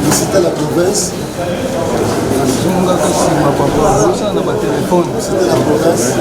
Visiter la province. Visiter la province.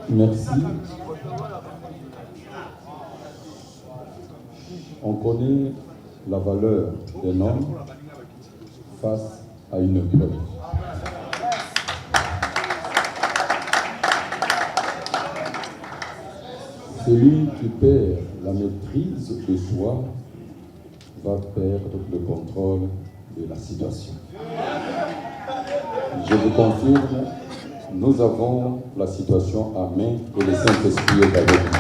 Merci. On connaît la valeur d'un homme face à une épreuve. Celui qui perd la maîtrise de soi va perdre le contrôle de la situation. Je vous confirme, nous avons la situation à main et le Saint-Esprit est avec nous.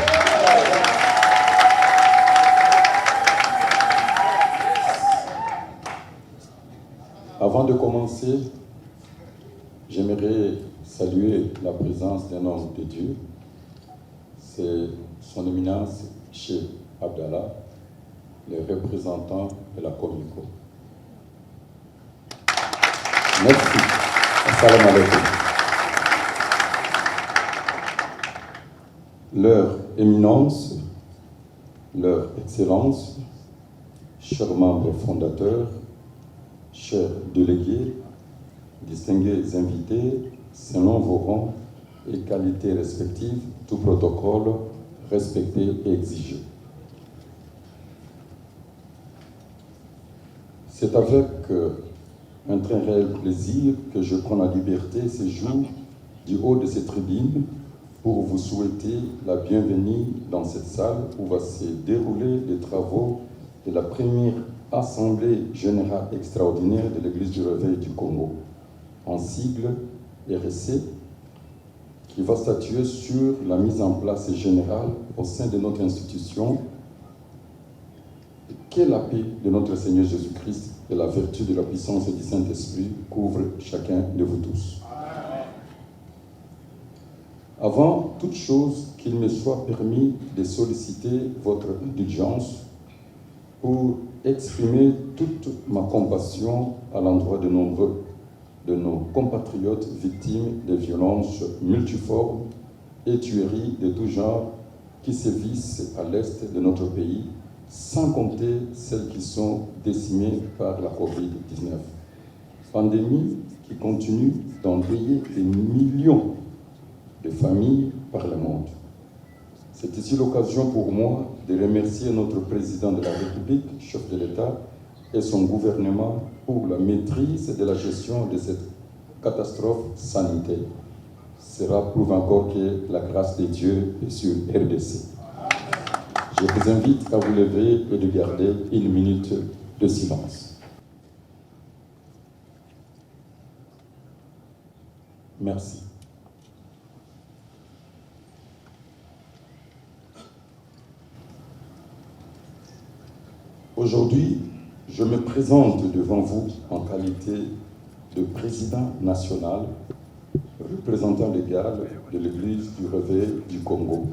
Avant de commencer, j'aimerais saluer la présence d'un homme de Dieu. C'est son éminence Cheikh Abdallah, le représentant de la Comico. Merci. Assalamu alaikum. Leur éminence, leur excellence, chers membres fondateurs, chers délégués, distingués invités, selon vos rangs et qualités respectives, tout protocole respecté et exigé. C'est avec un très réel plaisir que je prends la liberté ces jours du haut de cette tribune pour vous souhaiter la bienvenue dans cette salle où va se dérouler les travaux de la première Assemblée Générale Extraordinaire de l'Église du Réveil du Congo, en sigle RSC, qui va statuer sur la mise en place générale au sein de notre institution, que la paix de notre Seigneur Jésus-Christ et la vertu de la puissance du Saint-Esprit couvrent chacun de vous tous. Avant toute chose, qu'il me soit permis de solliciter votre indulgence pour exprimer toute ma compassion à l'endroit de nombreux de nos compatriotes victimes de violences multiformes et tueries de tout genre qui sévissent à l'est de notre pays, sans compter celles qui sont décimées par la COVID-19. Pandémie qui continue d'endeuiller des millions de familles par le monde. C'est ici l'occasion pour moi de remercier notre président de la République, chef de l'État, et son gouvernement pour la maîtrise de la gestion de cette catastrophe sanitaire. Cela prouve encore que la grâce de Dieu est sur RDC. Je vous invite à vous lever et de garder une minute de silence. Merci. Aujourd'hui, je me présente devant vous en qualité de président national, représentant légal de l'Église du Réveil du Congo,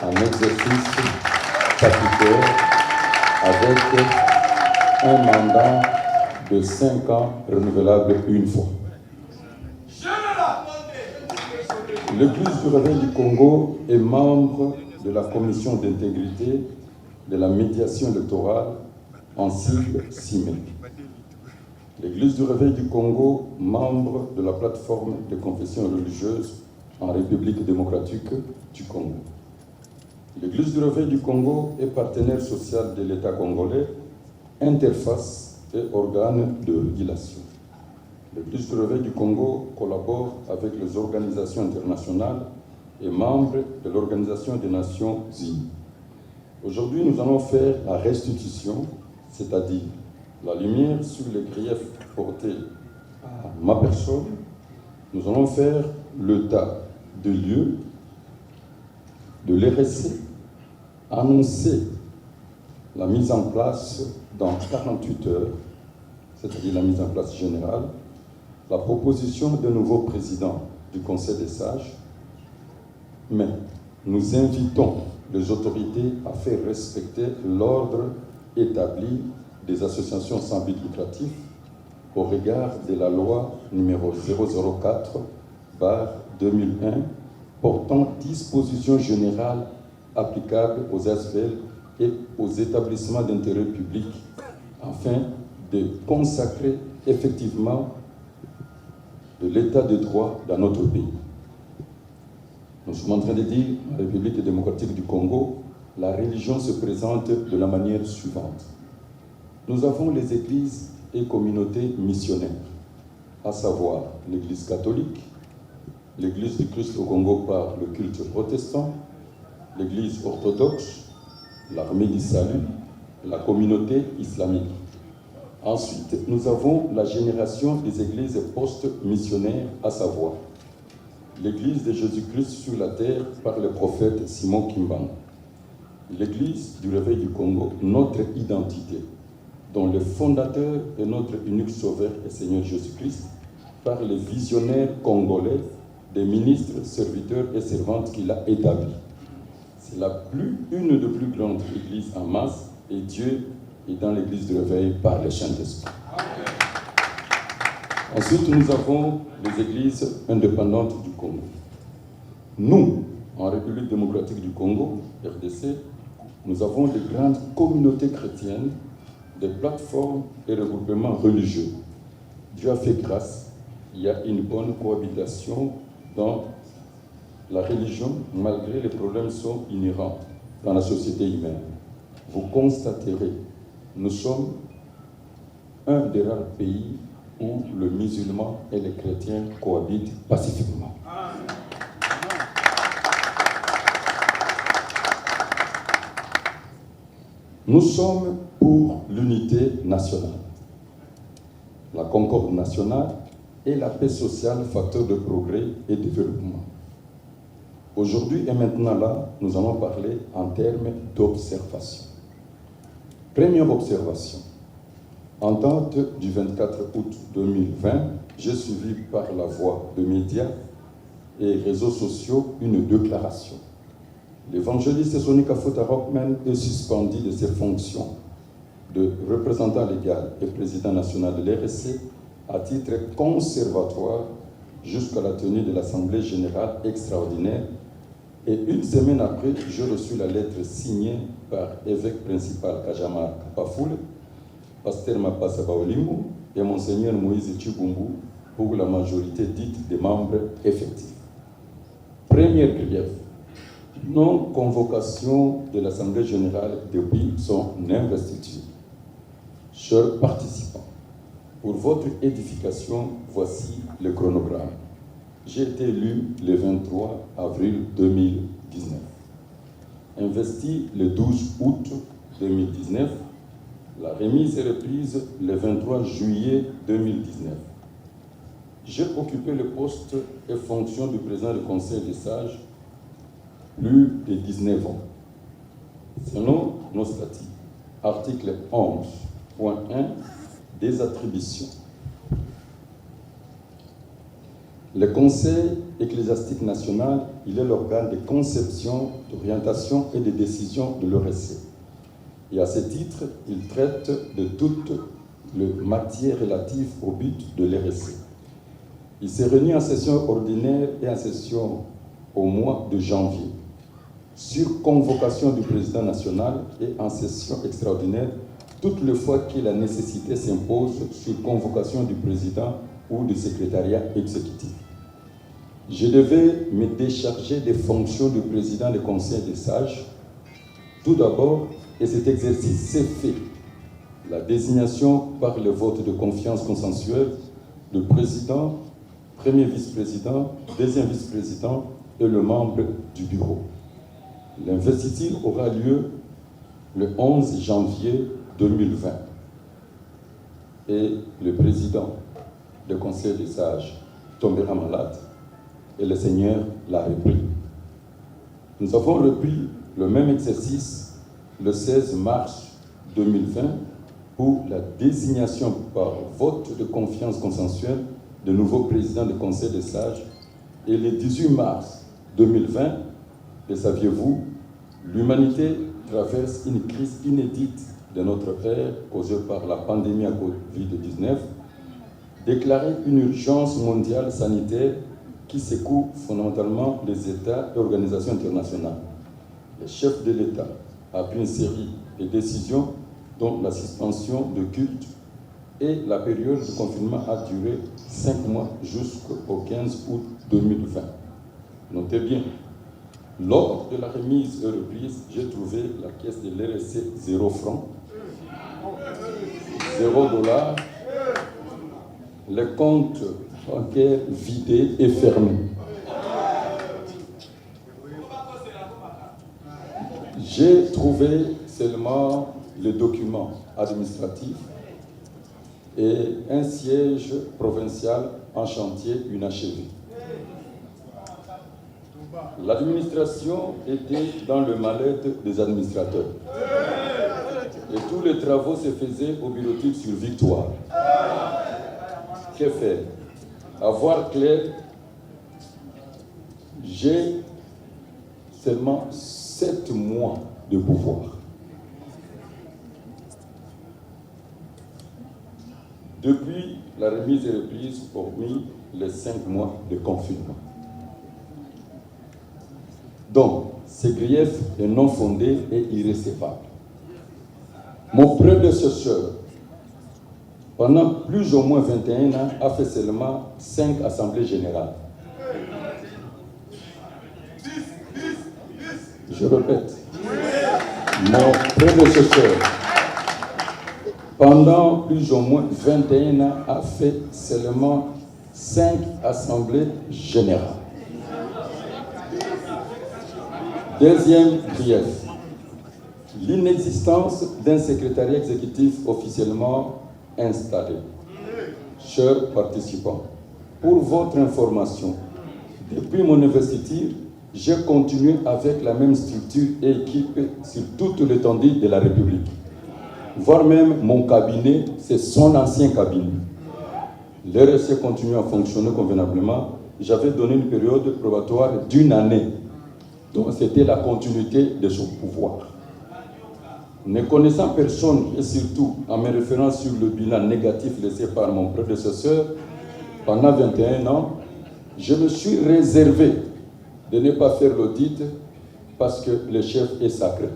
en exercice statutaire avec un mandat de 5 ans renouvelable une fois. L'Église du Réveil du Congo est membre de la commission d'intégrité de la médiation électorale en sigle CIME. L'Église du Réveil du Congo, membre de la plateforme de confession religieuse en République démocratique du Congo. L'Église du Réveil du Congo est partenaire social de l'État congolais, interface et organe de régulation. L'Église du Réveil du Congo collabore avec les organisations internationales et membre de l'Organisation des Nations Unies. Aujourd'hui, nous allons faire la restitution, c'est-à-dire la lumière sur les griefs portés à ma personne. Nous allons faire l'état de lieu de l'RSC, annoncer la mise en place dans 48 heures, c'est-à-dire la mise en place générale, la proposition de nouveau président du Conseil des sages, mais nous invitons les autorités à faire respecter l'ordre établi des associations sans but lucratif au regard de la loi numéro 004/2001 portant dispositions générales applicables aux ASBL et aux établissements d'intérêt public afin de consacrer effectivement de l'état de droit dans notre pays. Nous sommes en train de dire, en République démocratique du Congo, la religion se présente de la manière suivante. Nous avons les églises et communautés missionnaires, à savoir l'Église catholique, l'Église du Christ au Congo par le culte protestant, l'Église orthodoxe, l'Armée du Salut, la communauté islamique. Ensuite, nous avons la génération des églises post-missionnaires, à savoir l'Église de Jésus-Christ sur la terre par le prophète Simon Kimbangu, l'Église du Réveil du Congo, notre identité, dont le fondateur est notre unique sauveur et Seigneur Jésus-Christ, par les visionnaires congolais, des ministres, serviteurs et servantes qu'il a établis. C'est une des plus grandes églises en masse, et Dieu est dans l'église du Réveil par le Saint-Esprit. Ensuite, nous avons les églises indépendantes du Congo. Nous, en République démocratique du Congo, RDC, nous avons de grandes communautés chrétiennes, des plateformes et regroupements religieux. Dieu a fait grâce, il y a une bonne cohabitation dans la religion, malgré les problèmes sont inhérents dans la société humaine. Vous constaterez, nous sommes un des rares pays où le musulman et les chrétiens cohabitent pacifiquement. Nous sommes pour l'unité nationale, la concorde nationale et la paix sociale, facteur de progrès et de développement. Aujourd'hui et maintenant là, nous allons parler en termes d'observation. Première observation. En date du 24 août 2020, j'ai suivi par la voie de médias et réseaux sociaux une déclaration. L'évangéliste Sonika Fota Rockman est suspendu de ses fonctions de représentant légal et président national de l'RSC à titre conservatoire jusqu'à la tenue de l'Assemblée générale extraordinaire. Et une semaine après, j'ai reçu la lettre signée par évêque principal Kajamar Kapafoule, pasteur Mapasa Baolimu et monseigneur Moïse Chibumbu pour la majorité dite des membres effectifs. Première grief, non-convocation de l'Assemblée générale depuis son investiture. Chers participants, pour votre édification, voici le chronogramme. J'ai été élu le 23 avril 2019. Investi le 12 août 2019. La remise est reprise le 23 juillet 2019. J'ai occupé le poste et fonction du président du Conseil des sages plus de 19 ans. Selon nos statuts, article 11.1 des attributions. Le Conseil ecclésiastique national, il est l'organe de conception, d'orientation et de décision de l'ERC. Et à ce titre, il traite de toutes les matières relatives au but de l'RSC. Il s'est réuni en session ordinaire et en session au mois de janvier, sur convocation du président national et en session extraordinaire, toutes les fois que la nécessité s'impose sur convocation du président ou du secrétariat exécutif. Je devais me décharger des fonctions du président du Conseil des sages. Tout d'abord, et cet exercice s'est fait, la désignation par le vote de confiance consensuel du président, premier vice-président, deuxième vice-président et le membre du bureau. L'investiture aura lieu le 11 janvier 2020 et le président du Conseil des sages tombera malade et le Seigneur l'a repris. Nous avons repris le même exercice le 16 mars 2020 pour la désignation par vote de confiance consensuelle de nouveau président du Conseil des sages et le 18 mars 2020, le saviez-vous, l'humanité traverse une crise inédite de notre ère causée par la pandémie à Covid-19, déclarer une urgence mondiale sanitaire qui secoue fondamentalement les États et organisations internationales. Le chef de l'État a pris une série de décisions dont la suspension de culte et la période de confinement a duré 5 mois jusqu'au 15 août 2020. Notez bien, lors de la remise et reprise, j'ai trouvé la caisse de l'RSC 0 francs, 0 $, les comptes bancaires vidés et fermés. J'ai trouvé seulement les documents administratifs et un siège provincial en chantier inachevé. L'administration était dans le mal-être des administrateurs. Et tous les travaux se faisaient au bureautique sur Victoire. Que faire? Avoir clair, j'ai seulement 7 mois de pouvoir. Depuis la remise et reprise, hormis les 5 mois de confinement. Donc, ce grief est non fondé et irrécevable. Mon prédécesseur, pendant plus ou moins 21 ans, a fait seulement 5 assemblées générales. Je répète, mon prédécesseur, pendant plus ou moins 21 ans, a fait seulement 5 assemblées générales. Deuxième grief, l'inexistence d'un secrétariat exécutif officiellement installé. Chers participants, pour votre information, depuis mon investiture, j'ai continué avec la même structure et équipe sur toute l'étendue de la République. Voire même mon cabinet, c'est son ancien cabinet. L'RSC continue à fonctionner convenablement. J'avais donné une période probatoire d'1 année. Donc c'était la continuité de son pouvoir. Ne connaissant personne et surtout en me référant sur le bilan négatif laissé par mon prédécesseur pendant 21 ans, je me suis réservé de ne pas faire l'audit parce que le chef est sacré.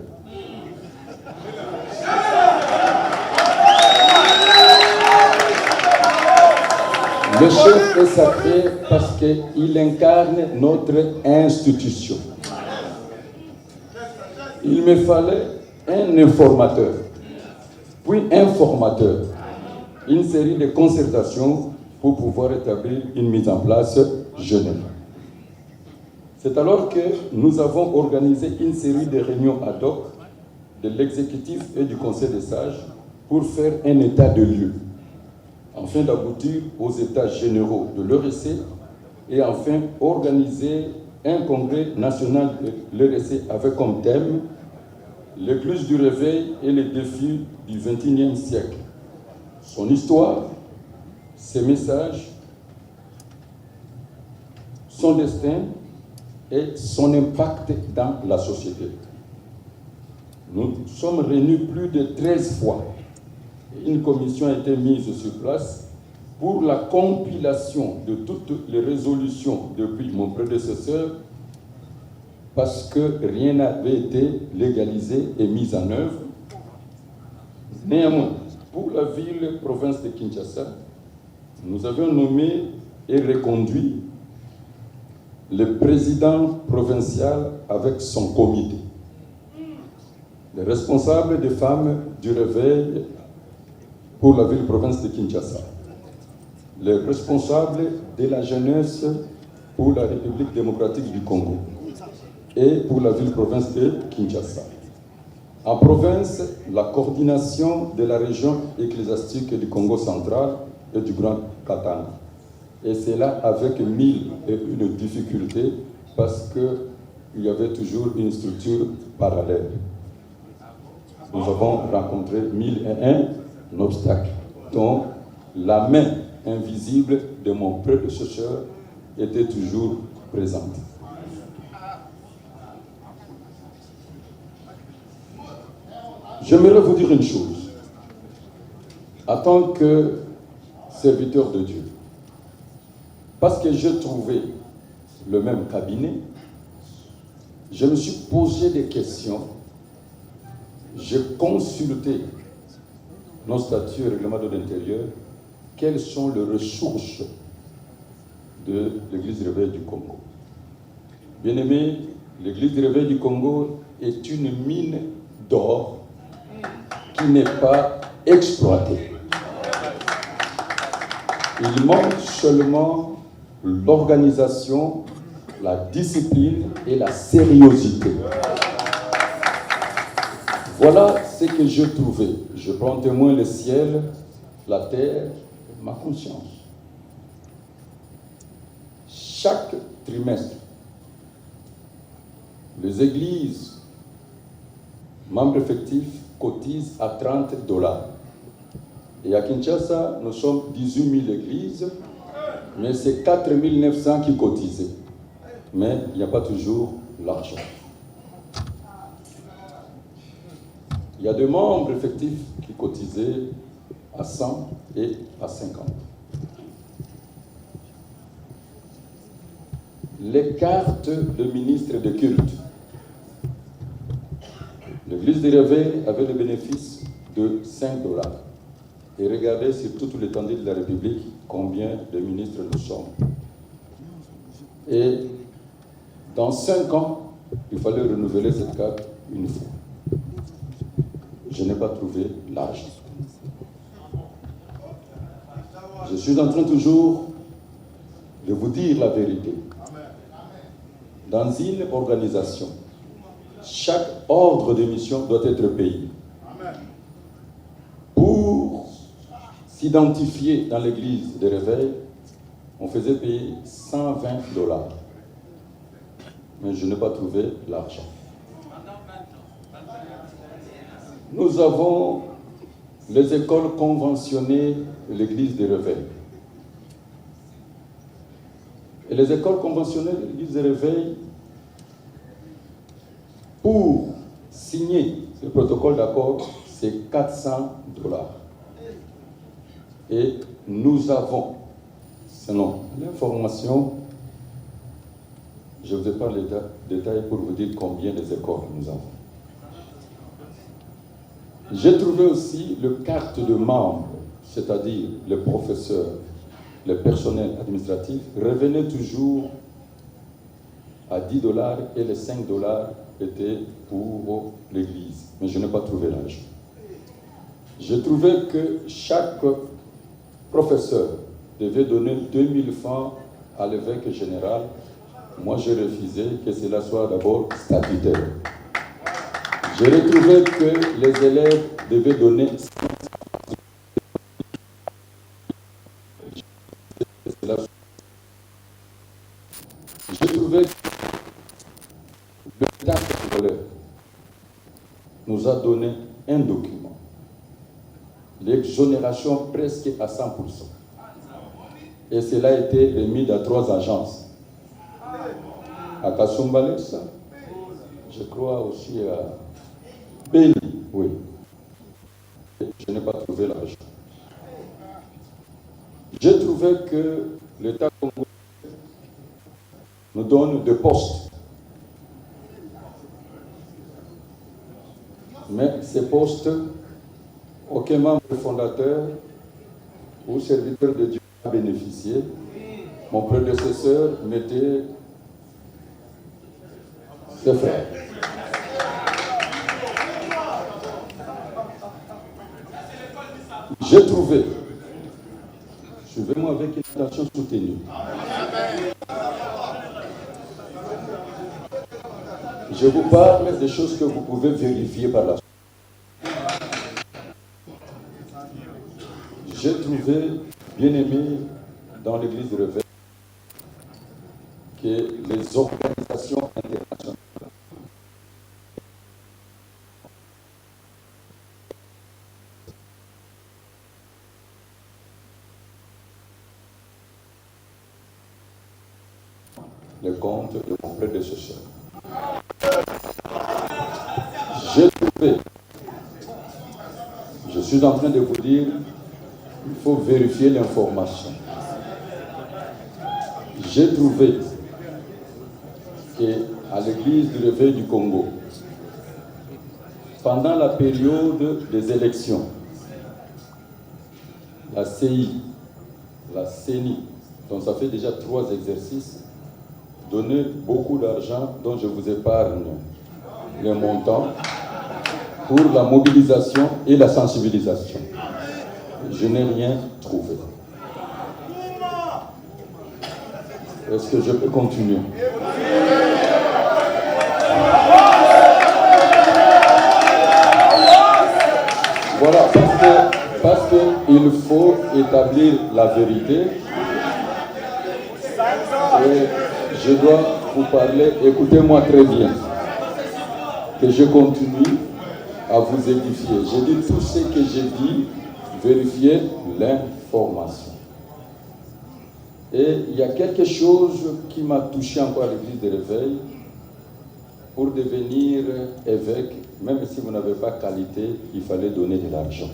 Le chef est sacré parce qu'il incarne notre institution. Il me fallait un informateur, puis un formateur, une série de concertations pour pouvoir établir une mise en place générale. C'est alors que nous avons organisé une série de réunions ad hoc de l'exécutif et du Conseil des sages pour faire un état de lieu, afin d'aboutir aux états généraux de l'ERC et enfin organiser un congrès national de l'ERC avec comme thème l'écluse du réveil et les défis du XXIe siècle. Son histoire, ses messages, son destin et son impact dans la société. Nous sommes réunis plus de 13 fois une commission a été mise sur place pour la compilation de toutes les résolutions depuis mon prédécesseur, parce que rien n'avait été légalisé et mis en œuvre. Néanmoins, pour la ville-province de Kinshasa, nous avions nommé et reconduit le président provincial avec son comité, les responsables des femmes du réveil pour la ville-province de Kinshasa, les responsables de la jeunesse pour la République démocratique du Congo et pour la ville-province de Kinshasa. En province, la coordination de la région ecclésiastique du Congo central et du Grand Katanga. Et c'est là avec mille et une difficultés parce qu'il y avait toujours une structure parallèle. Nous avons rencontré 1001 obstacles, dont la main invisible de mon prédécesseur était toujours présente. J'aimerais vous dire une chose. En tant que serviteur de Dieu, parce que j'ai trouvé le même cabinet, je me suis posé des questions, j'ai consulté nos statuts et règlements de l'intérieur, quelles sont les ressources de l'Église du Réveil du Congo. Bien-aimé, l'Église du Réveil du Congo est une mine d'or qui n'est pas exploitée. Il manque seulement l'organisation, la discipline et la sérieuxité. Voilà ce que j'ai trouvé. Je prends en témoin le ciel, la terre, ma conscience. Chaque trimestre, les églises membres effectifs cotisent à $30. Et à Kinshasa, nous sommes 18 000 églises, mais c'est 4 900 qui cotisaient. Mais il n'y a pas toujours l'argent. Il y a des membres effectifs qui cotisaient à 100 et à 50. Les cartes de ministre de culte. L'Église du Réveil avait le bénéfice de $5. Et regardez sur toute l'étendue de la République combien de ministres nous sommes. Et dans 5 ans, il fallait renouveler cette carte une fois. Je n'ai pas trouvé l'argent. Je suis en train toujours de vous dire la vérité. Dans une organisation, chaque ordre de mission doit être payé. Pour s'identifier dans l'église de réveil, on faisait payer $120. Mais je n'ai pas trouvé l'argent. Nous avons les écoles conventionnées de l'église de réveil. Et les écoles conventionnelles de l'église de réveil, pour signer ce protocole d'accord, c'est $400. Et nous avons, selon l'information, je ne vous ai pas les détails pour vous dire combien des écoles nous avons. J'ai trouvé aussi le carte de membre, c'est-à-dire les professeurs, le personnel administratif, revenait toujours à $10 et les $5 étaient pour l'église. Mais je n'ai pas trouvé l'argent. J'ai trouvé que chaque professeur devait donner 2000 francs à l'évêque général. Moi, j'ai refusé que cela soit d'abord statutaire. J'ai retrouvé que les élèves devaient donner 500 francs. J'ai trouvé que le taxe scolaire nous a donné un document. L'exonération presque à 100%. Et cela a été remis à 3 agences. À Kasumbalesa, je crois aussi à Beni, oui. je n'ai pas trouvé l'argent. J'ai trouvé que l'État congolais nous donne des postes. Mais ces postes, aucun membre fondateur ou serviteur de Dieu n'a bénéficié. Mon prédécesseur mettait ses frères. J'ai trouvé, suivez-moi avec une attention soutenue. Je vous parle des choses que vous pouvez vérifier par la suite. J'ai trouvé, bien aimé, dans l'église de Réveil, que les organisations internationales les comptes de mon prédécesseur. J'ai trouvé, je suis en train de vous dire, il faut vérifier l'information. J'ai trouvé qu'à l'église du Réveil du Congo, pendant la période des élections, la CI, la CENI, donc ça fait déjà 3 exercices, donnait beaucoup d'argent dont je vous épargne les montants pour la mobilisation et la sensibilisation. Je n'ai rien trouvé. Est-ce que je peux continuer? Voilà, parce qu'il faut établir la vérité. Et je dois vous parler, écoutez-moi très bien, que je continue à vous édifier. J'ai dit tout ce que j'ai dit, vérifiez l'information. Et il y a quelque chose qui m'a touché encore à l'église de Réveil. Pour devenir évêque, même si vous n'avez pas qualité, il fallait donner de l'argent.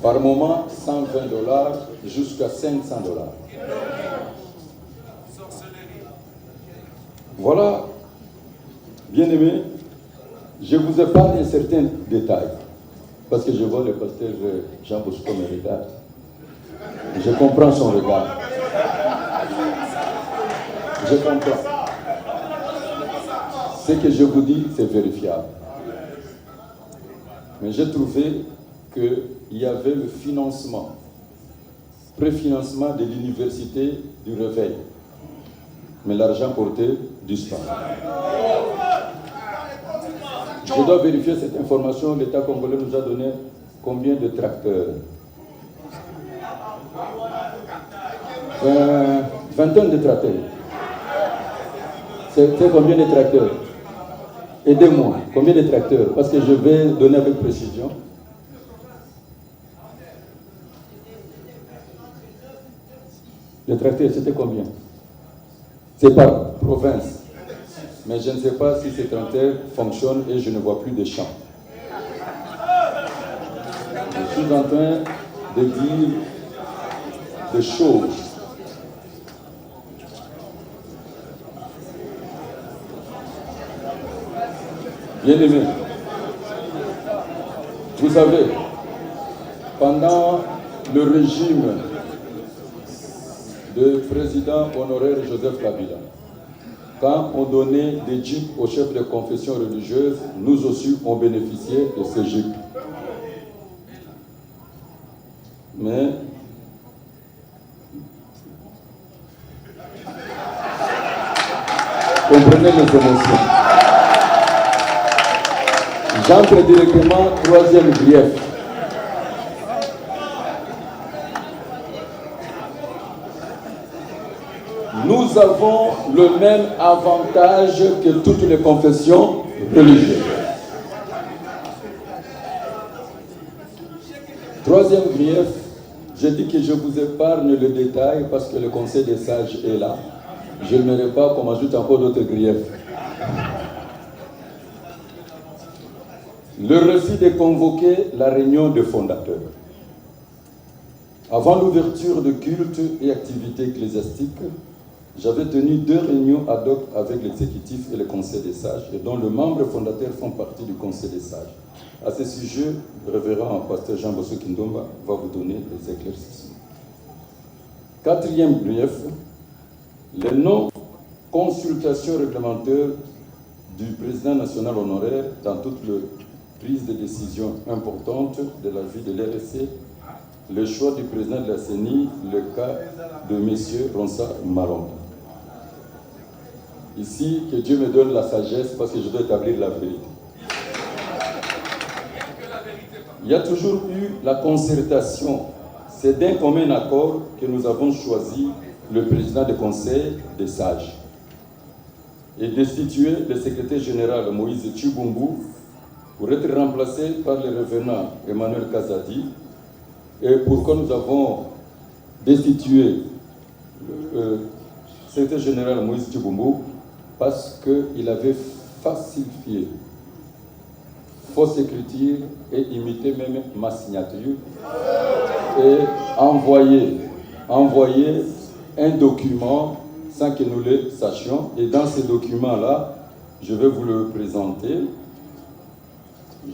Par moment, $120 jusqu'à $500. Voilà, bien aimé, je vous épargne certains détails, parce que je vois le pasteur Jean Bosco me regarde. Je comprends son regard. Je comprends. Ce que je vous dis, c'est vérifiable. Mais j'ai trouvé qu'il y avait le financement, préfinancement de l'université du Réveil. Mais l'argent porté disparaît. Je dois vérifier cette information. L'État congolais nous a donné combien de tracteurs? 20 tonnes de tracteurs. C'est combien de tracteurs? Aidez-moi. Combien de tracteurs? Parce que je vais donner avec précision. Les tracteurs, c'était combien? C'est par province. Mais je ne sais pas si ces tracteurs fonctionnent et je ne vois plus de champs. Je suis en train de dire des choses. Bien aimé, vous savez, pendant le régime de président honoraire Joseph Kabila, quand on donnait des jeeps aux chefs de confession religieuse, nous aussi on bénéficiait de ces jeeps. Mais comprenez les émotions. J'entre directement, 3e grief. Nous avons le même avantage que toutes les confessions religieuses. 3e grief, je dis que je vous épargne le détail parce que le conseil des sages est là. Je n'aimerais pas qu'on m'ajoute encore d'autres griefs. Le refus de convoquer la réunion des fondateurs. Avant l'ouverture de cultes et activités ecclésiastiques, j'avais tenu 2 réunions ad hoc avec l'exécutif et le conseil des sages, et dont les membres fondateurs font partie du conseil des sages. À ce sujet, le révérend pasteur Jean Bosso Kindomba va vous donner des éclaircissements. 4e brief, les non-consultations réglementaires du président national honoraire dans toutes les prises de décision importantes de la vie de l'RSC, le choix du président de la CENI, le cas de M. Ronsa Malonga. Ici, que Dieu me donne la sagesse parce que je dois établir la vérité. Il y a toujours eu la concertation. C'est d'un commun accord que nous avons choisi le président du conseil des sages et destitué le secrétaire général Moïse Tchibumbu pour être remplacé par le révérend Emmanuel Kazadi. Et pourquoi nous avons destitué le secrétaire général Moïse Tchibumbu? Parce qu'il avait falsifié, fausse écriture et imité même ma signature et envoyé un document sans que nous le sachions. Et dans ce document-là, je vais vous le présenter.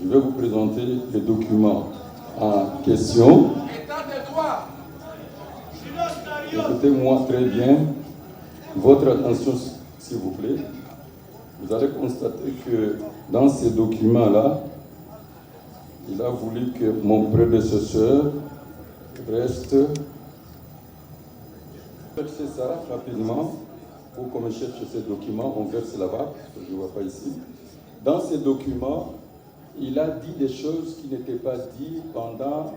Je vais vous présenter le document en question. Écoutez-moi très bien. Votre attention, s'il vous plaît. Vous allez constater que dans ces documents-là, il a voulu que mon prédécesseur reste. Cherchez ça rapidement pour qu'on me cherche ces documents. On verse là-bas, je ne vois pas ici. Dans ces documents, il a dit des choses qui n'étaient pas dites pendant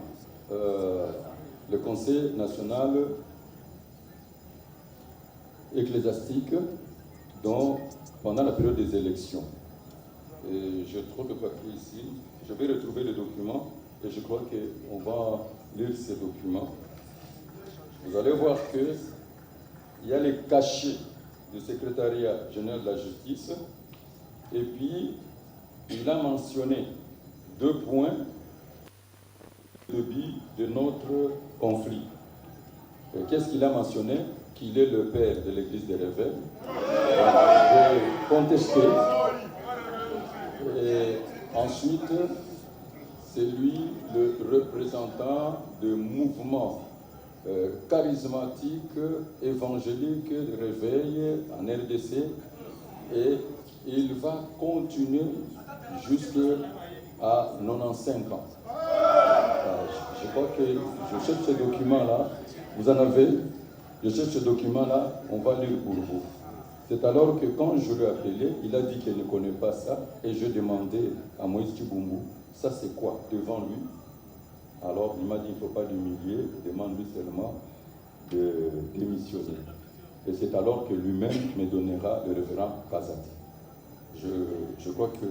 le Conseil national ecclésiastique, donc pendant la période des élections. Et je trouve le papier ici. Je vais retrouver les documents et je crois qu'on va lire ces documents. Vous allez voir qu'il y a les cachets du secrétariat général de la justice et puis il a mentionné 2 points de début de notre conflit. Qu'est-ce qu'il a mentionné? Qu'il est le père de l'église des Réveils. Contesté. Et ensuite, c'est lui le représentant de mouvements charismatiques, évangéliques, de réveil en RDC. Et il va continuer jusqu'à 95 ans. Je crois que je cherche ce document-là. Vous en avez? Je cherche ce document-là, on va lire pour vous. C'est alors que quand je l'ai appelé, il a dit qu'il ne connaît pas ça, et je demandais à Moïse Tchibumbu, ça c'est quoi devant lui? Alors il m'a dit, il ne faut pas l'humilier, demande-lui seulement de démissionner. Et c'est alors que lui-même me donnera le révérend Kazadi. Je crois que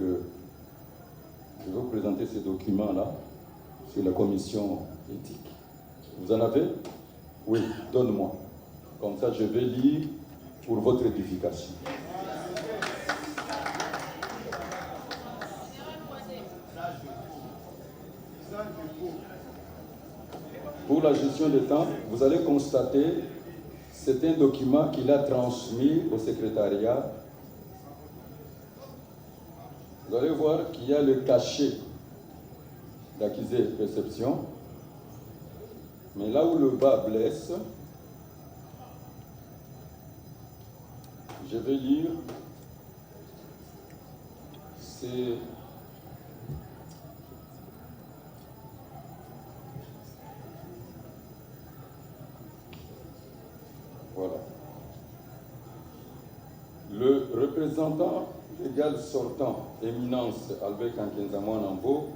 je vais vous présenter ces documents-là sur la commission éthique. Vous en avez? Oui, donne-moi. Comme ça, je vais lire pour votre édification. Pour la gestion des temps, vous allez constater, c'est un document qu'il a transmis au secrétariat. Vous allez voir qu'il y a le cachet d'accusé-réception. Mais là où le bas blesse, je vais lire, c'est voilà. Le représentant légal sortant, éminence Albert Kankenzamouan Nambo,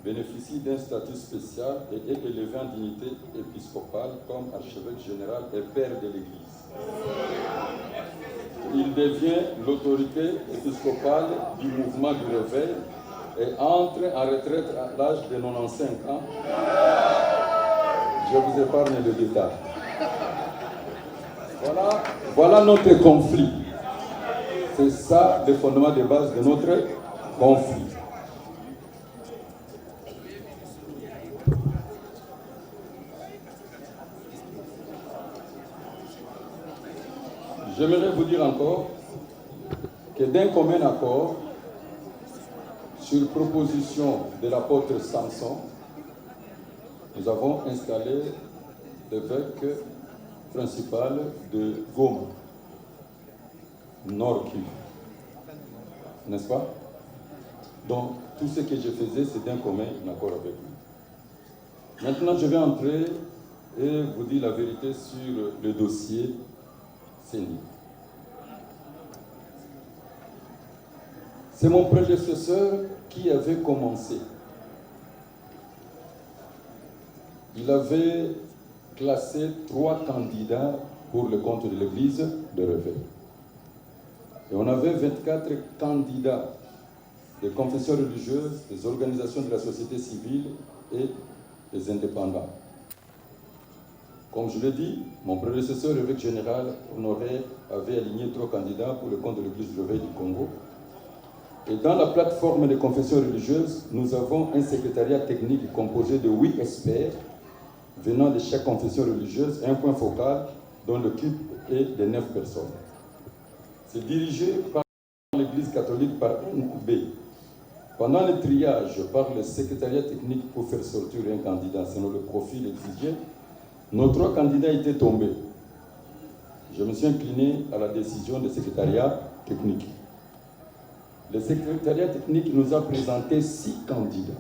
bénéficie d'un statut spécial et est élevé en dignité épiscopale comme archevêque général et père de l'Église. Il devient l'autorité épiscopale du mouvement du réveil et entre en retraite à l'âge de 95 ans. Je vous épargne le détail. Voilà notre conflit. C'est ça le fondement de base de notre conflit. J'aimerais vous dire encore que d'un commun accord, sur proposition de l'apôtre Samson, nous avons installé l'évêque principal de Goma, Nord Kivu, n'est-ce pas? Donc, tout ce que je faisais, c'est d'un commun accord avec lui. Maintenant, je vais entrer et vous dire la vérité sur le dossier CENI. C'est mon prédécesseur qui avait commencé. Il avait classé 3 candidats pour le compte de l'Église de Réveil. Et on avait 24 candidats des confessions religieuses, des organisations de la société civile et des indépendants. Comme je l'ai dit, mon prédécesseur, évêque général Honoré, avait aligné 3 candidats pour le compte de l'Église du Réveil du Congo. Et dans la plateforme des confessions religieuses, nous avons un secrétariat technique composé de 8 experts venant de chaque confession religieuse, un point focal dont l'équipe est de 9 personnes. C'est dirigé par l'Église catholique par un abbé. Pendant le triage par le secrétariat technique pour faire sortir un candidat selon le profil exigé, nos 3 candidats étaient tombés. Je me suis incliné à la décision du secrétariat technique. Le secrétariat technique nous a présenté 6 candidats.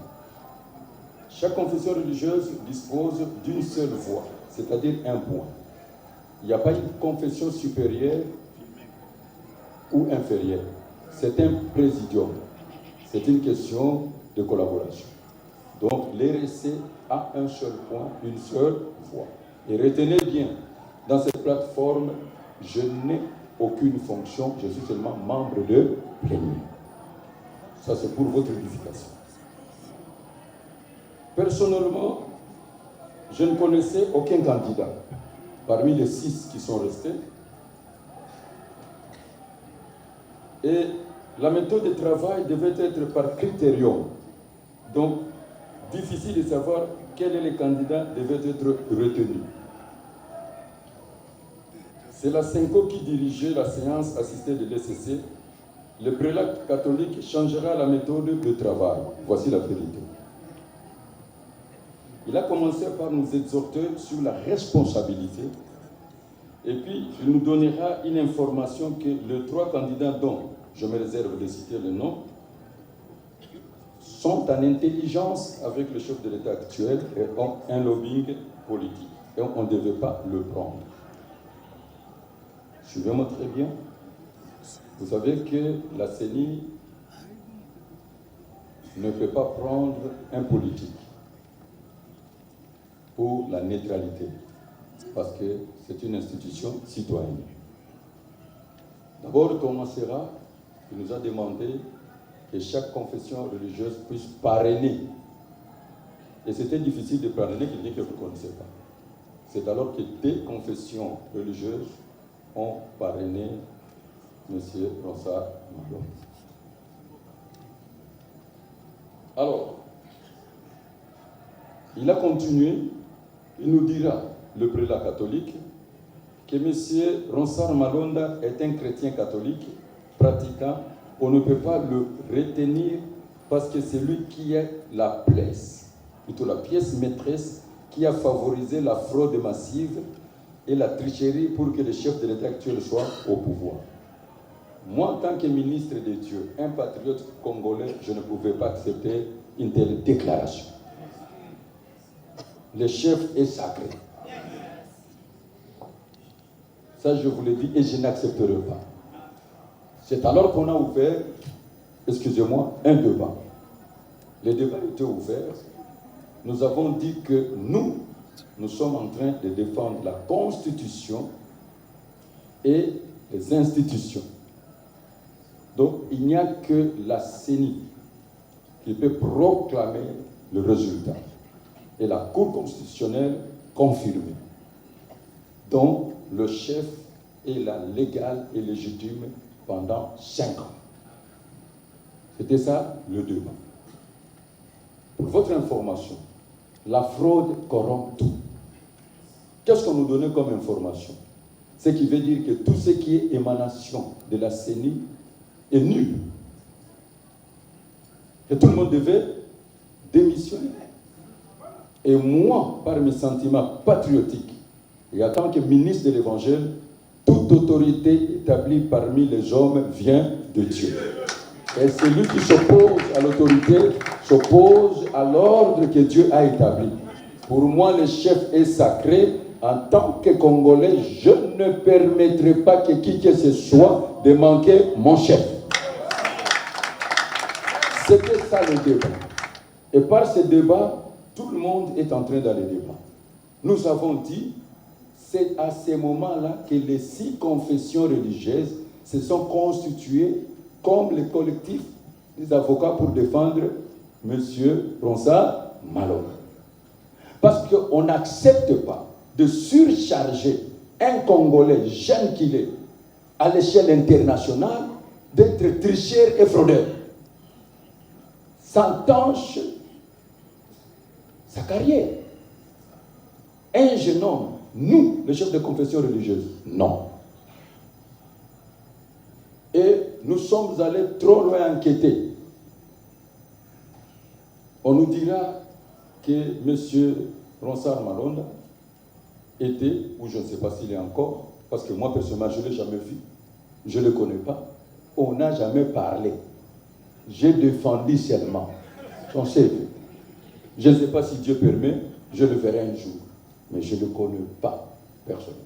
Chaque confession religieuse dispose d'une seule voix, c'est-à-dire un point. Il n'y a pas une confession supérieure ou inférieure. C'est un présidium. C'est une question de collaboration. Donc, l'RC a un seul point, une seule voix. Et retenez bien, dans cette plateforme, je n'ai aucune fonction, je suis seulement membre de plénière. Ça, c'est pour votre édification. Personnellement, je ne connaissais aucun candidat parmi les 6 qui sont restés. Et la méthode de travail devait être par critérium. Donc, difficile de savoir quel est le candidat devait être retenu. C'est la SENCO qui dirigeait la séance assistée de l'ECC. Le prélat catholique changera la méthode de travail. Voici la vérité. Il a commencé par nous exhorter sur la responsabilité et puis il nous donnera une information que les 3 candidats dont je me réserve de citer le nom sont en intelligence avec le chef de l'État actuel et ont un lobbying politique. Et on ne devait pas le prendre. Suivez-moi très bien. Vous savez que la CENI ne peut pas prendre un politique pour la neutralité, parce que c'est une institution citoyenne. D'abord, Thomas Serra, il nous a demandé que chaque confession religieuse puisse parrainer. Et c'était difficile de parrainer quelqu'un que vous ne connaissez pas. C'est alors que des confessions religieuses ont parrainé M. Ronsard Malonda. Alors, il a continué, il nous dira, le prélat catholique, que M. Ronsard Malonda est un chrétien catholique pratiquant. On ne peut pas le retenir parce que c'est lui qui est la pièce, plutôt la pièce maîtresse qui a favorisé la fraude massive et la tricherie pour que le chef de l'État actuel soit au pouvoir. Moi, en tant que ministre de Dieu, un patriote congolais, je ne pouvais pas accepter une telle déclaration. Le chef est sacré. Ça, je vous l'ai dit et je n'accepterai pas. C'est alors qu'on a ouvert, excusez-moi, un débat. Le débat était ouvert. Nous avons dit que nous sommes en train de défendre la Constitution et les institutions. Donc, il n'y a que la CENI qui peut proclamer le résultat. Et la Cour constitutionnelle confirme. Donc, le chef est la légale et légitime pendant 5 ans. C'était ça le débat. Pour votre information, la fraude corrompt tout. Qu'est-ce qu'on nous donnait comme information? Ce qui veut dire que tout ce qui est émanation de la CENI est nul. Et tout le monde devait démissionner. Et moi, par mes sentiments patriotiques, et en tant que ministre de l'Évangile, toute autorité établie parmi les hommes vient de Dieu. Et celui qui s'oppose à l'autorité s'oppose à l'ordre que Dieu a établi. Pour moi, le chef est sacré. En tant que Congolais, je ne permettrai pas que qui que ce soit de manquer mon chef. C'était ça le débat. Et par ce débat, tout le monde est en train d'aller débattre. Nous avons dit, c'est à ce moment-là que les 6 confessions religieuses se sont constituées comme le collectif des avocats pour défendre M. Ronsard Malonga. Parce qu'on n'accepte pas de surcharger un Congolais, jeune qu'il est, à l'échelle internationale, d'être tricheur et fraudeur. Ça entache sa carrière. Un jeune homme, nous, les chefs de confession religieuse, non. Et nous sommes allés trop loin enquêter. On nous dira que M. Ronsard Malonga était, ou je ne sais pas s'il est encore, parce que moi personnellement je ne l'ai jamais vu, je ne le connais pas, on n'a jamais parlé. J'ai défendu seulement son CV. Je ne sais pas si Dieu permet, je le verrai un jour, mais je ne le connais pas personnellement.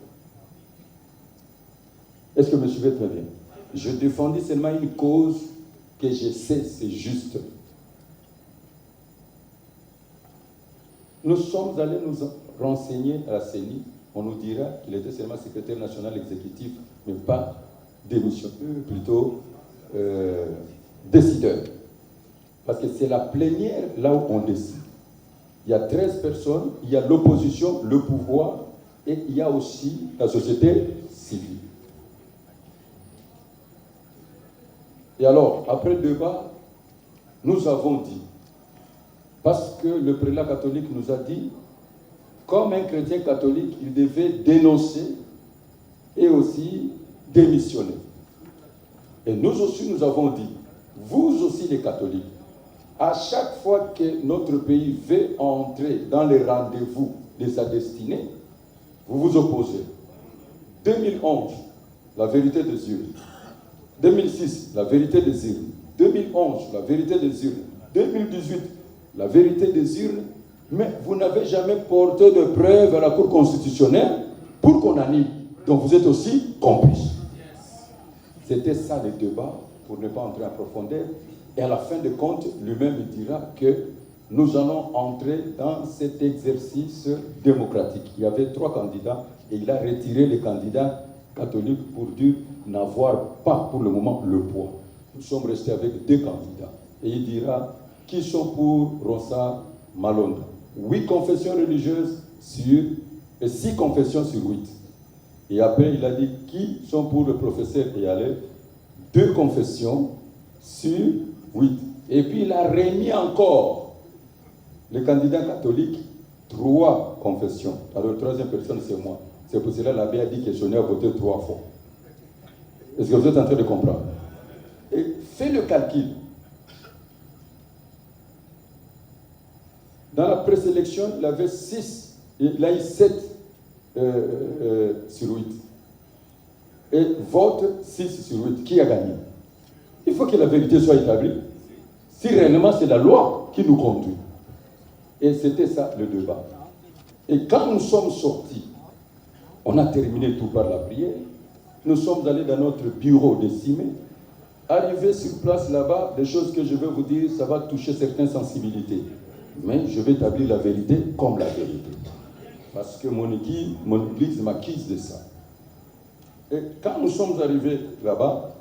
Est-ce que me suivez très bien? Je défendis seulement une cause que je sais c'est juste. Nous sommes allés nous renseigner à la CENI. On nous dira qu'il était seulement secrétaire national exécutif, mais pas démissionnaire, plutôt décideur. Parce que c'est la plénière là où on décide. Il y a 13 personnes, il y a l'opposition, le pouvoir, et il y a aussi la société civile. Et alors, après le débat, nous avons dit, parce que le prélat catholique nous a dit, comme un chrétien catholique, il devait dénoncer et aussi démissionner. Et nous aussi, nous avons dit, vous aussi les catholiques, à chaque fois que notre pays veut entrer dans les rendez-vous de sa destinée, vous vous opposez. 2011, la vérité des urnes. 2006, la vérité des urnes. 2011, la vérité des urnes. 2018, la vérité des urnes. Mais vous n'avez jamais porté de preuves à la Cour constitutionnelle pour qu'on annule. Donc vous êtes aussi complice. C'était ça le débat, pour ne pas entrer en profondeur. Et à la fin de compte, lui-même dira que nous allons entrer dans cet exercice démocratique. Il y avait 3 candidats et il a retiré les candidats catholiques pour dire n'avoir pas pour le moment le poids. Nous sommes restés avec 2 candidats. Et il dira qui sont pour Ronsard Malonga. 8 confessions religieuses sur 6 confessions sur 8. Et après, il a dit qui sont pour le professeur Eyalé. 2 confessions sur 8. Et puis il a remis encore les candidats catholiques 3 confessions. Alors, la 3e personne, c'est moi. C'est pour cela que l'abbé a dit que Sonia a voté 3 fois. Est-ce que vous êtes en train de comprendre? Et fais le calcul. Dans la présélection, il avait 6, il a eu 7 sur 8. Et vote 6 sur 8. Qui a gagné? Il faut que la vérité soit établie. Si réellement c'est la loi qui nous conduit. Et c'était ça le débat. Et quand nous sommes sortis, on a terminé tout par la prière. Nous sommes allés dans notre bureau décimé. Arrivé sur place là-bas, des choses que je vais vous dire, ça va toucher certaines sensibilités. Mais je vais établir la vérité comme la vérité. Parce que mon église m'acquise de ça. Et quand nous sommes arrivés là-bas,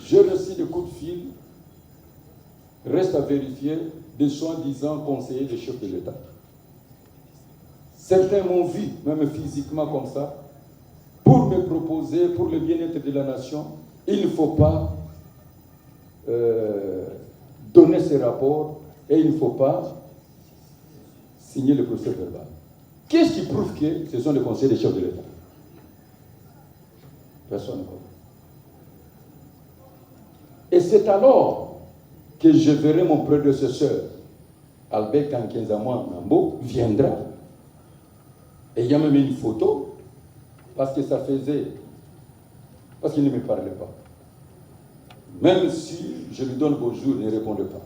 j'ai reçu des coups de fil, reste à vérifier, des soi-disant conseillers des chefs de l'État. Certains m'ont vu, même physiquement comme ça, pour me proposer, pour le bien-être de la nation, il ne faut pas donner ces rapports et il ne faut pas signer le procès verbal. Qu'est-ce qui prouve que ce sont les conseillers des chefs de l'État? Personne ne connaît. Et c'est alors que je verrai mon prédécesseur, Albert Kankenzamouan Nambo, viendra. Et il y a même une photo, parce que ça faisait... Parce qu'il ne me parlait pas. Même si je lui donne bonjour, il ne répondait pas.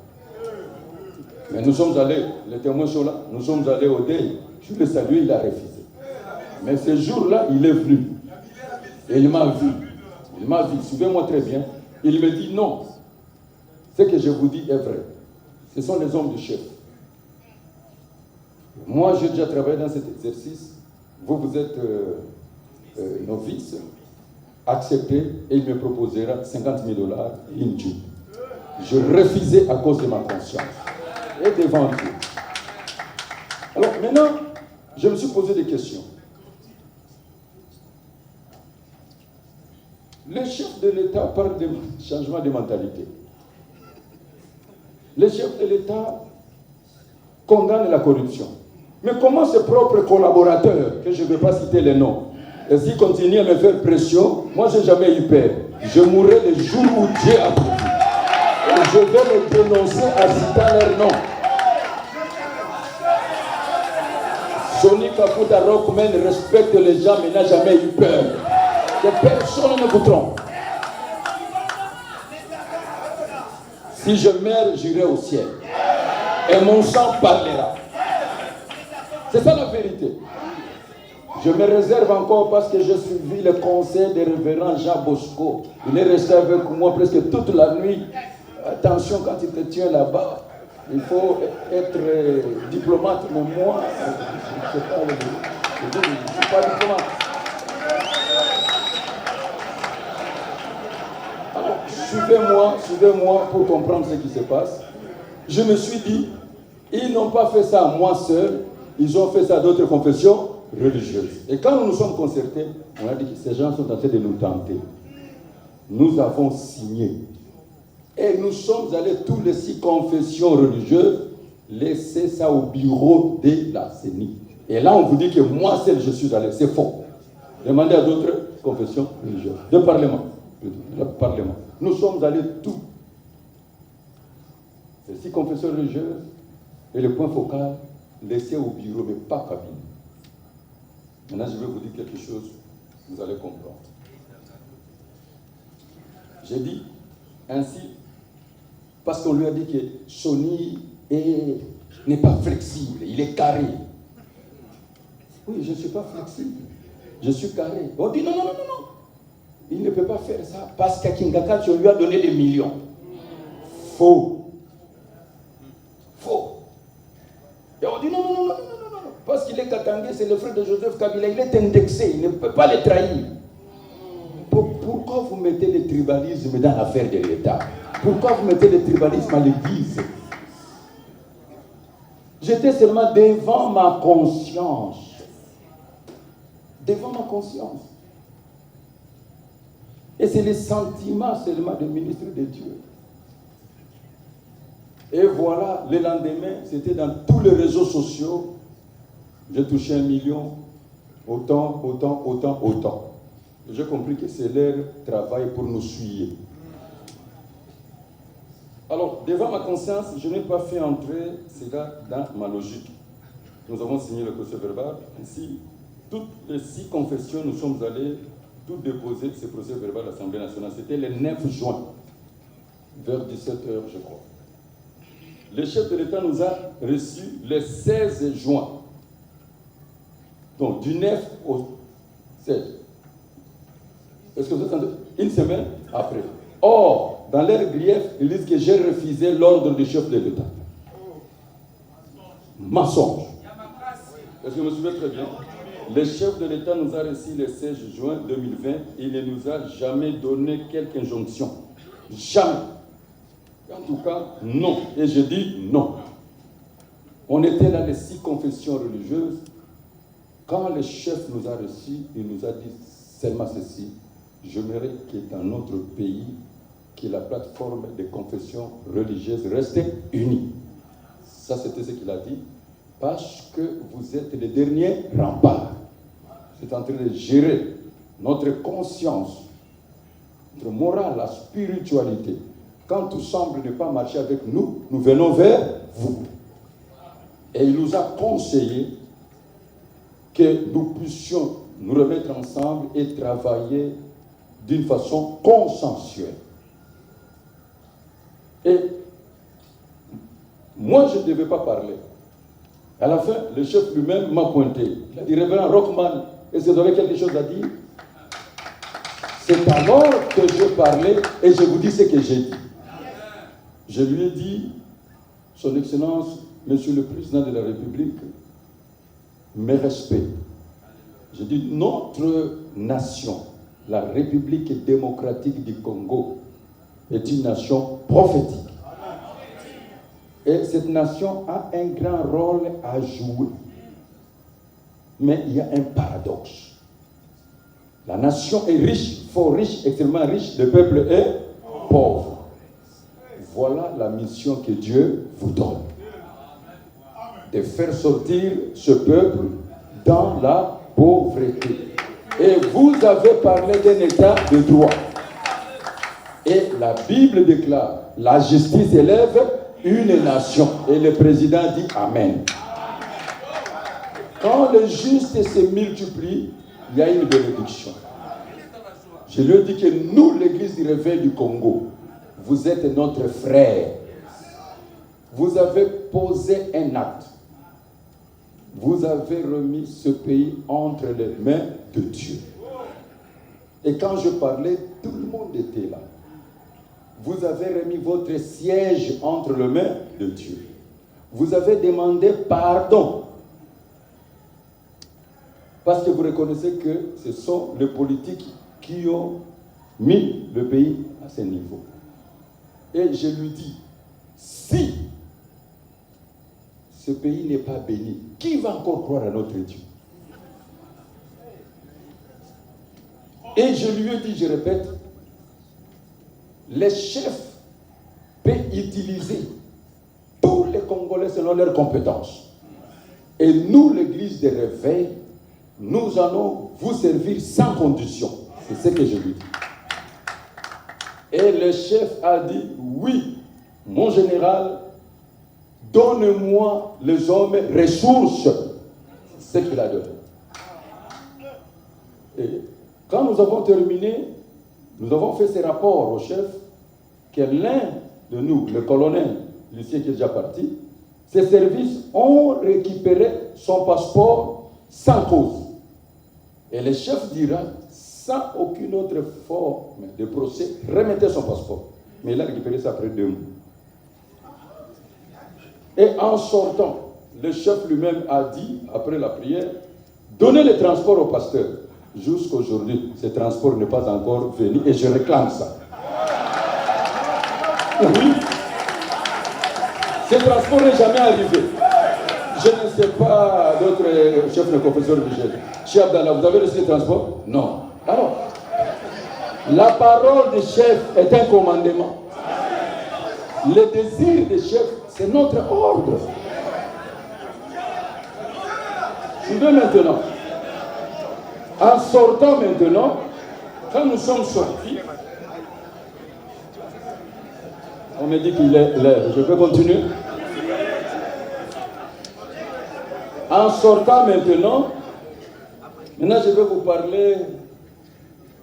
Mais nous sommes allés, les témoins sont là, nous sommes allés au deuil. Je le salue, il a refusé. Mais ce jour-là, il est venu. Et il m'a vu. Il m'a vu, suivez-moi très bien. Il me dit non. Ce que je vous dis est vrai. Ce sont les hommes du chef. Moi, j'ai déjà travaillé dans cet exercice. Vous êtes novice. Accepté et il me proposera $50 000 et une Jeep. Je refusais à cause de ma conscience. Et devant Dieu. Alors maintenant, je me suis posé des questions. Le chef de l'État parle de changement de mentalité. Le chef de l'État condamne la corruption. Mais comment ses propres collaborateurs, que je ne vais pas citer les noms, et s'ils continuent à me faire pression, moi je n'ai jamais eu peur. Je mourrai le jour où Dieu a prévu. Et je vais les dénoncer en citant leur nom. Sonny Kaputa Rockman respecte les gens mais n'a jamais eu peur. Que personne ne vous trompe. Si je meurs, j'irai au ciel. Et mon sang parlera. C'est ça la vérité. Je me réserve encore parce que j'ai suivi le conseil des révérends Jean Bosco. Il est resté avec moi presque toute la nuit. Attention, quand il te tient là-bas, il faut être diplomate. Mais moi, je ne suis pas diplomate. Alors, suivez-moi pour comprendre ce qui se passe. Je me suis dit, ils n'ont pas fait ça à moi seul, ils ont fait ça à d'autres confessions religieuses. Et quand nous nous sommes concertés, on a dit que ces gens sont en train de nous tenter. Nous avons signé. Et nous sommes allés, tous les 6 confessions religieuses, laisser ça au bureau de la CENI. Et là, on vous dit que moi seul, je suis allé. C'est faux. Demandez à d'autres confessions religieuses. Le Parlement. Le Parlement. Nous sommes allés tous. Les 6 confessions religieuses et le point focal, laissé au bureau, mais pas cabine. Maintenant, je vais vous dire quelque chose, vous allez comprendre. J'ai dit ainsi, parce qu'on lui a dit que Sonny n'est pas flexible, il est carré. Oui, je ne suis pas flexible, je suis carré. On dit non. Il ne peut pas faire ça parce qu'à Kingakachi, on lui a donné des millions. Faux. Et on dit non. Parce qu'il est Katangé, c'est le frère de Joseph Kabila, il est indexé, il ne peut pas les trahir. Pourquoi vous mettez le tribalisme dans l'affaire de l'État? Pourquoi vous mettez le tribalisme à l'église? J'étais seulement devant ma conscience. Devant ma conscience. Et c'est le sentiment seulement du ministre de Dieu. Et voilà, le lendemain, c'était dans tous les réseaux sociaux. J'ai touché 1 million, autant. J'ai compris que c'est leur travail pour nous suivre. Alors, devant ma conscience, je n'ai pas fait entrer cela dans ma logique. Nous avons signé le procès verbal. Ainsi, toutes les 6 confessions, nous sommes allés tout déposer ce procès verbal à l'Assemblée nationale. C'était le 9 juin, vers 17h, je crois. Le chef de l'État nous a reçus le 16 juin. Donc, du 9 au 16. Est-ce que vous entendez? Une semaine après. Or, dans leur grief, ils disent que j'ai refusé l'ordre du chef de l'État. Mensonge. Est-ce que vous me suivez très bien? Le chef de l'État nous a reçus le 16 juin 2020. Il ne nous a jamais donné quelque injonction. Jamais. En tout cas, non. Et je dis non. On était dans les 6 confessions religieuses. Quand le chef nous a reçus, il nous a dit seulement ceci. J'aimerais que dans notre pays, que la plateforme des confessions religieuses reste unie. Ça, c'était ce qu'il a dit. Parce que vous êtes les derniers remparts. C'est en train de gérer notre conscience notre morale, la spiritualité. Quand tout semble ne pas marcher avec nous, nous venons vers vous. Et il nous a conseillé que nous puissions nous remettre ensemble et travailler d'une façon consensuelle. Et moi, je ne devais pas parler. À la fin, le chef lui-même m'a pointé. Il a dit, Révérend Rockman, est-ce que vous avez quelque chose à dire? C'est alors que je parlais et je vous dis ce que j'ai dit. Je lui ai dit, Son Excellence, Monsieur le Président de la République, mes respects. Je dis, notre nation, la République démocratique du Congo, est une nation prophétique. Et cette nation a un grand rôle à jouer. Mais il y a un paradoxe. La nation est riche, fort riche, extrêmement riche. Le peuple est pauvre. Voilà la mission que Dieu vous donne. De faire sortir ce peuple dans la pauvreté. Et vous avez parlé d'un état de droit. Et la Bible déclare, la justice élève une nation. Et le président dit Amen. Quand le juste se multiplie, il y a une bénédiction. Je lui ai dit que nous, l'Église du Réveil du Congo, vous êtes notre frère. Vous avez posé un acte. Vous avez remis ce pays entre les mains de Dieu. Et quand je parlais, tout le monde était là. Vous avez remis votre siège entre les mains de Dieu. Vous avez demandé pardon. Parce que vous reconnaissez que ce sont les politiques qui ont mis le pays à ce niveau. Et je lui dis, si ce pays n'est pas béni, qui va encore croire à notre Dieu? Et je lui ai dit, je répète, les chefs peuvent utiliser tous les Congolais selon leurs compétences. Et nous, l'Église des Réveils, nous allons vous servir sans condition. C'est ce que je lui dis. Et le chef a dit, oui, mon général, donne-moi les hommes ressources. C'est ce qu'il a donné. Et quand nous avons terminé, nous avons fait ces rapports au chef que l'un de nous, le colonel Lucien qui est déjà parti, ses services ont récupéré son passeport sans cause. Et le chef dira, sans aucune autre forme de procès, remettez son passeport. Mais il a récupéré ça après 2 mois. Et en sortant, le chef lui-même a dit, après la prière, donnez le transport au pasteur. Jusqu'aujourd'hui, ce transport n'est pas encore venu et je réclame ça. Oui. Ce transport n'est jamais arrivé. Je ne sais pas d'autres chefs de confession religieuse. Cheikh Abdallah, vous avez reçu le transport? Non. Alors, la parole du chef est un commandement. Le désir du chef, c'est notre ordre. Suivez maintenant. En sortant maintenant, quand nous sommes sortis, on me dit qu'il est l'heure. Je peux continuer? En sortant maintenant, je vais vous parler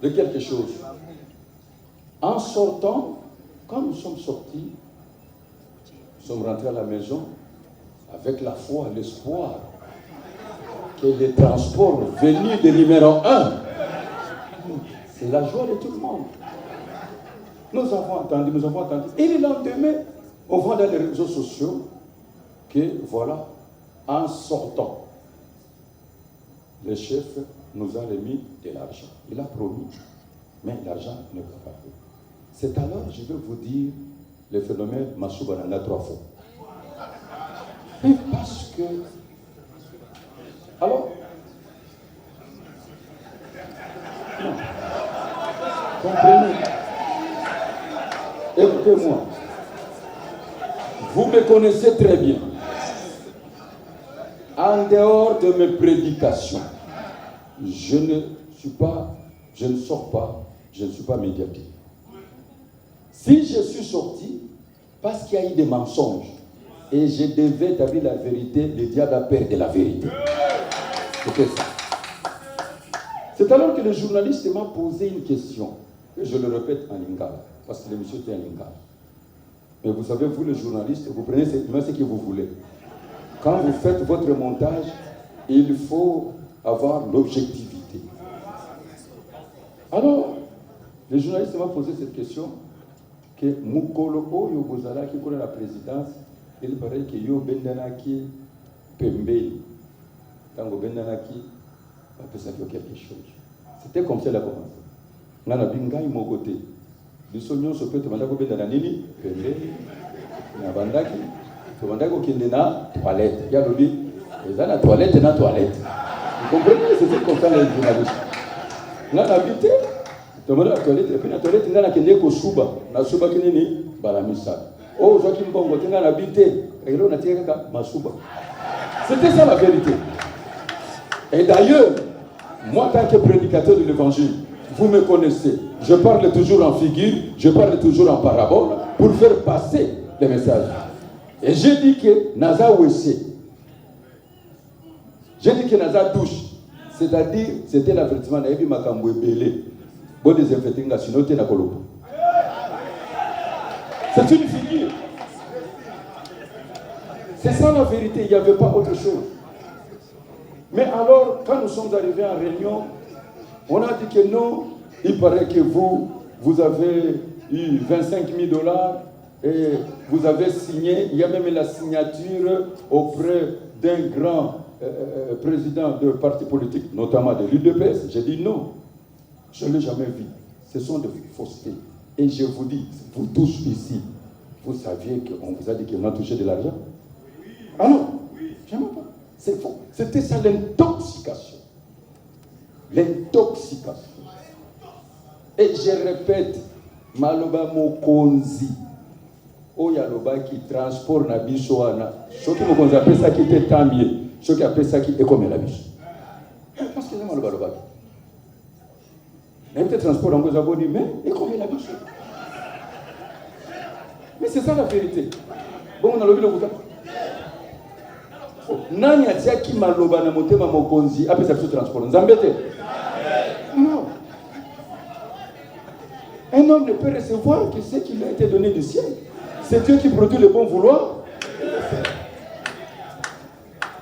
de quelque chose. En sortant, quand nous sommes sortis, nous sommes rentrés à la maison avec la foi, l'espoir que les transports venus de numéro 1, c'est la joie de tout le monde. Nous avons entendu. Et le lendemain, on voit dans les réseaux sociaux que voilà, en sortant, le chef nous a remis de l'argent. Il a promis, mais l'argent ne va pas faire. C'est alors, je vais vous dire, le phénomène Masoubanana 3 fois. Et parce que... Alors, non. Comprenez. Écoutez-moi. Vous me connaissez très bien. En dehors de mes prédications, je ne sors pas, je ne suis pas médiatique. Si je suis sorti, parce qu'il y a eu des mensonges, et je devais établir la vérité, le diable a peur de la vérité. C'était ça. C'est alors que le journaliste m'a posé une question. Et je le répète en lingala, parce que l'émission était en lingala. Mais vous savez, vous les journalistes, vous prenez ce que vous voulez. Quand vous faites votre montage, il faut avoir l'objectivité. Alors, le journaliste m'a posé cette question, que Mukolo Oyo Bozala qui connaît la présidence, il paraît que Yo Bendanaki Pembe, Tango Bendanaki, après ça fait quelque chose. C'était comme ça qu'il a commencé. On a bingai mon côté. Le sonnion se peut te demander combien d'années, Pembe, Nabandaki, te demander combien de toilette. Il y a l'objet, ils ont la toilette et la toilette. Vous comprenez, c'était comme ça les journalistes. On a habité. Demandez la toilette, et puis la toilette, il y a un souba, la souba qui est née, balamisa. Oh, Joachim Bongo, il y a un habité, et là, on a tiré ma souba. C'était ça la vérité. Et d'ailleurs, moi, en tant que prédicateur de l'évangile, vous me connaissez, je parle toujours en figure, je parle toujours en parabole, pour faire passer les messages. Et j'ai dit que Naza Wessé, j'ai dit que Naza douche, c'est-à-dire, c'était l'avertissement, Naïbi Makamboué Belé. C'est une figure. C'est ça la vérité, il n'y avait pas autre chose. Mais alors, quand nous sommes arrivés en réunion, on a dit que non, il paraît que vous avez eu 25 000 $ et vous avez signé, il y a même la signature auprès d'un grand président de parti politique, notamment de l'UDPS. J'ai dit non. Je ne l'ai jamais vu. Ce sont des faussetés. Et je vous dis, vous tous ici, vous saviez qu'on vous a dit qu'on a touché de l'argent? Ah non, jamais pas. C'est faux. C'était ça l'intoxication. L'intoxication. Et je répète, Maloba Mokonzi, Oyaloba qui transporte na bisoana, ceux qui me appellent ça qui était tambier, ceux qui appellent ça qui est comme la biche. Parce que c'est Maloba Loba. Mais peut-être transport en Gozabo dit, mais et combien la biche? Mais c'est ça la vérité. Bon, on a levé le bouton. Nani a dit qui m'a loba na motema mokonzi après ça transport. Nzambete. Non. Un homme ne peut recevoir que ce qui lui a été donné du ciel. C'est Dieu qui produit le bon vouloir.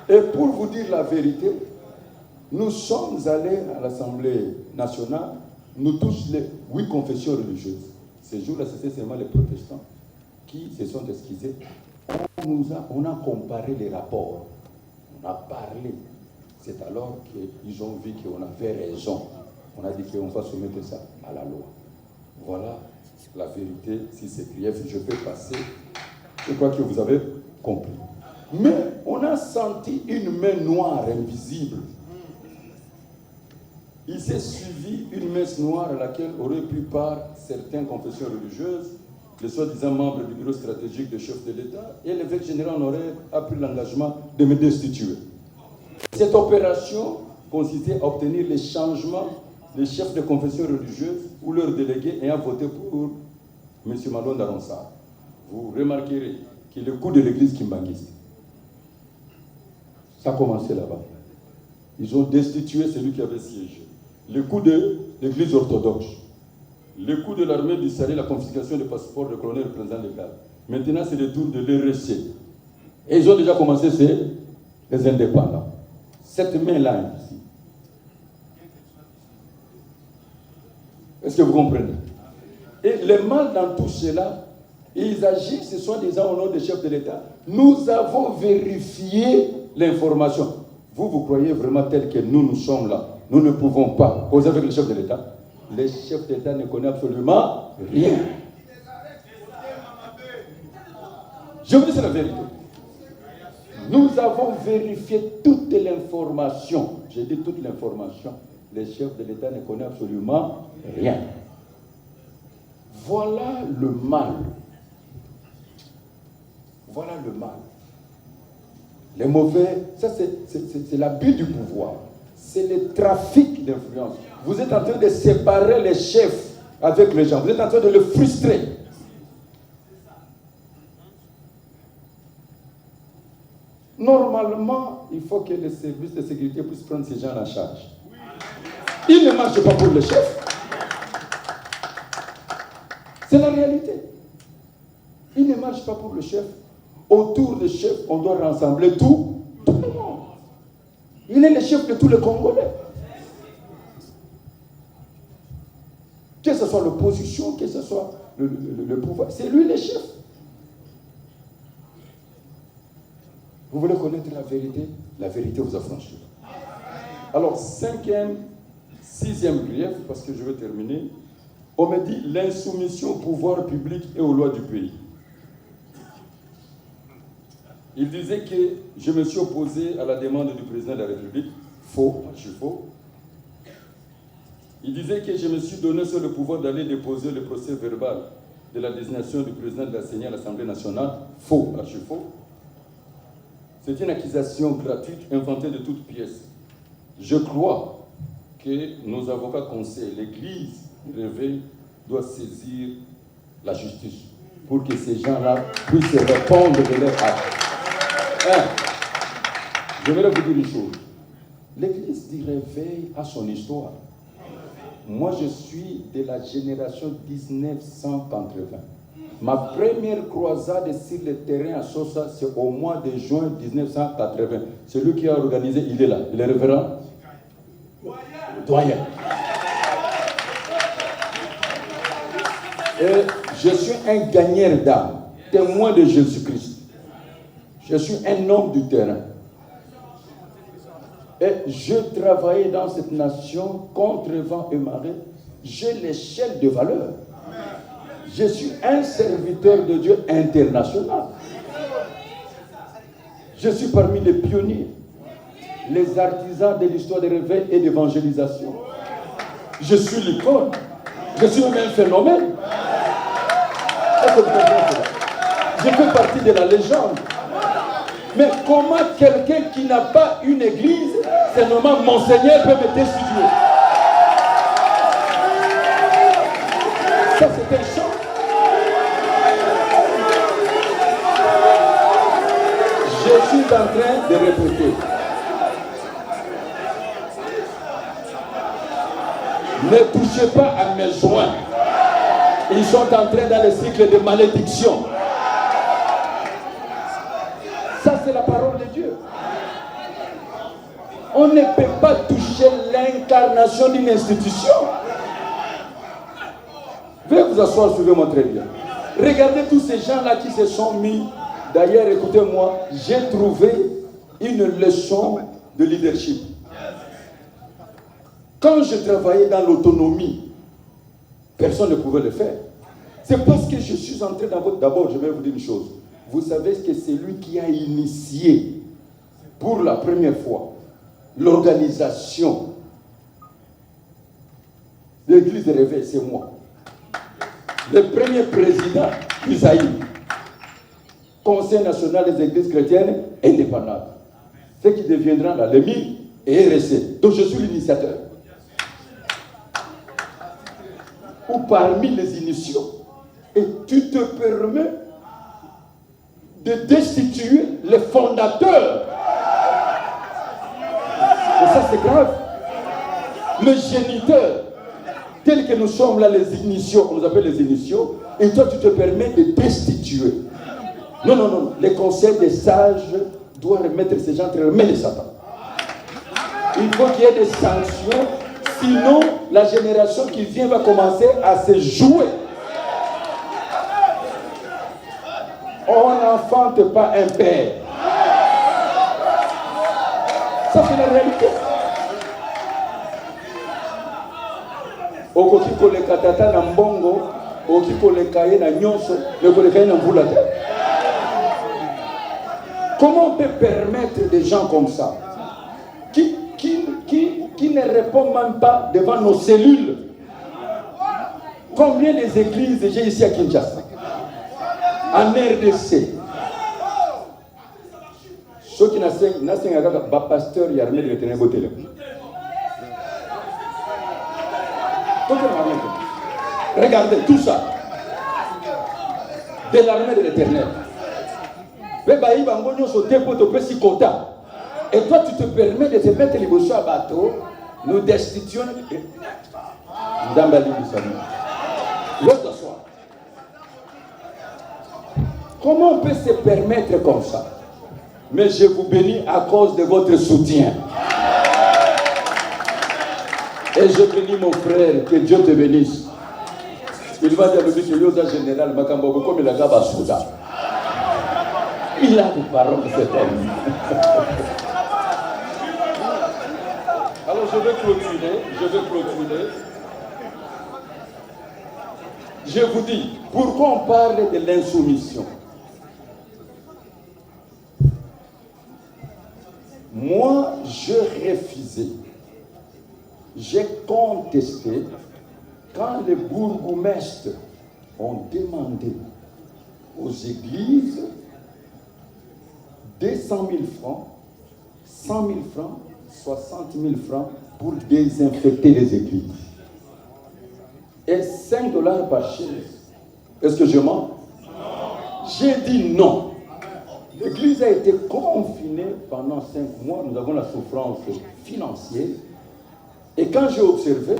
Et pour vous dire la vérité, nous sommes allés à l'Assemblée nationale, nous tous les 8 confessions religieuses. Ces jours-là, c'était seulement les protestants qui se sont excusés. On a comparé les rapports, on a parlé. C'est alors qu'ils ont vu qu'on avait raison. On a dit qu'on va soumettre ça à la loi. Voilà la vérité. Si c'est brief, je peux passer. Je crois que vous avez compris. Mais on a senti une main noire invisible. Il s'est suivi une messe noire à laquelle auraient pris part certaines confessions religieuses, les soi-disant membres du bureau stratégique des chefs de l'État, et l'évêque général Honoraire a pris l'engagement de me destituer. Cette opération consistait à obtenir les changements des chefs de confession religieuse ou leurs délégués ayant voté pour M. Malonda Ronsard. Vous remarquerez qu'il est le coup de l'église kimbanguiste. Ça a commencé là-bas. Ils ont destitué celui qui avait siégé. Le coup de l'église orthodoxe. Le coup de l'armée du Sahel, la confiscation des passeports de colonel représentant légal. Maintenant, c'est le tour de l'RSC. Et ils ont déjà commencé, c'est les indépendants. Cette main-là, ici. Est-ce que vous comprenez? Et le mal dans tout cela, ils agissent, ce sont des gens au nom des chefs de l'État. Nous avons vérifié l'information. Vous croyez vraiment tel que nous sommes là? Nous ne pouvons pas causer avec les chefs de l'État. Les chefs d'État ne connaissent absolument rien. Je vous dis, c'est la vérité. Nous avons vérifié toute l'information. J'ai dit toute l'information. Les chefs de l'État ne connaissent absolument rien. Voilà le mal. Voilà le mal. Les mauvais, ça c'est l'abus du pouvoir. C'est le trafic d'influence. Vous êtes en train de séparer les chefs avec les gens. Vous êtes en train de les frustrer. Normalement, il faut que les services de sécurité puissent prendre ces gens en charge. Ils ne marchent pas pour le chef. C'est la réalité. Ils ne marchent pas pour le chef. Autour du chef, on doit rassembler tout le monde. Il est le chef de tous les Congolais. Que ce soit l'opposition, que ce soit le pouvoir, c'est lui le chef. Vous voulez connaître la vérité vous affranchira. Alors, sixième grief, parce que je vais terminer, on me dit l'insoumission au pouvoir public et aux lois du pays. Il disait que je me suis opposé à la demande du président de la République. Faux, archi faux. Il disait que je me suis donné sur le pouvoir d'aller déposer le procès verbal de la désignation du président de la CENI à l'Assemblée nationale. Faux, archi faux. C'est une accusation gratuite, inventée de toutes pièces. Je crois que nos avocats conseillent, l'Église réveil doit saisir la justice pour que ces gens-là puissent répondre de leur actes. Je vais vous dire une chose. L'Église du réveil a son histoire. Moi, je suis de la génération 1980. Ma première croisade sur le terrain à Sosa, c'est au mois de juin 1980. Celui qui a organisé, il est là. Il est révérend doyen. Et je suis un gagneur d'âme, témoin de Jésus-Christ. Je suis un homme du terrain. Et je travaillais dans cette nation contre vent et marée. J'ai l'échelle de valeur. Je suis un serviteur de Dieu international. Je suis parmi les pionniers, les artisans de l'histoire de réveil et d'évangélisation. Je suis l'icône. Je suis même un phénomène. Est-ce que vous comprenez cela? Je fais partie de la légende. Mais comment quelqu'un qui n'a pas une église, c'est normalement Monseigneur, peut me destituer? Ça, c'est un chant. Je suis en train de répéter. Ne touchez pas à mes joints. Ils sont entrés dans le cycle de malédiction. Ça, c'est la parole de Dieu. On ne peut pas toucher l'incarnation d'une institution. Veuillez vous asseoir, suivez-moi très bien. Regardez tous ces gens-là qui se sont mis. D'ailleurs, écoutez-moi, j'ai trouvé une leçon de leadership. Quand je travaillais dans l'autonomie, personne ne pouvait le faire. C'est parce que je suis entré dans votre... D'abord, je vais vous dire une chose. Vous savez que c'est lui qui a initié, pour la première fois, l'organisation de l'église de réveil, c'est moi. Le premier président du Zaïre, Conseil national des églises chrétiennes indépendantes. Ce qui deviendra la LEMI et RSC. Donc je suis l'initiateur. Ou parmi les initiaux. Et tu te permets de destituer les fondateurs. Et ça c'est grave. Le géniteur, tel que nous sommes là, les initiaux, on nous appelle les initiaux, et toi tu te permets de destituer. Non, non, non. Les conseils des sages doivent remettre ces gens entre les mains de Satan. Il faut qu'il y ait des sanctions, sinon la génération qui vient va commencer à se jouer. On n'enfante pas un père. Ça c'est la réalité. Okoki koleka tata na mbongo, okoki koleka ye na nyonso, mais koleka ye na mbula te. Comment on peut permettre des gens comme ça qui ne répondent même pas devant nos cellules? Combien des églises j'ai ici à Kinshasa, en RDC? Ceux qui naissent un pasteur, il y a l'armée de l'éternel. Regardez tout ça. De l'armée de l'éternel. Et toi, tu te permets de te mettre les bouchons à bateau, nous destituons. L'autre soir. Comment on peut se permettre comme ça? Mais je vous bénis à cause de votre soutien. Et je bénis mon frère, que Dieu te bénisse. Il va dire que Yosa général, Makambo, comme il a gaba Souda. Il a des paroles de cet homme. Alors je vais clôturer. Je vous dis, pourquoi on parle de l'insoumission? Moi, je refusais. J'ai contesté quand les bourgmestres ont demandé aux églises 200 000 francs, 100 000 francs, 60 000 francs pour désinfecter les églises. Et 5 $ par chaise. Est-ce que je mens? J'ai dit non. L'église a été confinée pendant 5 mois. Nous avons la souffrance financière. Et quand j'ai observé,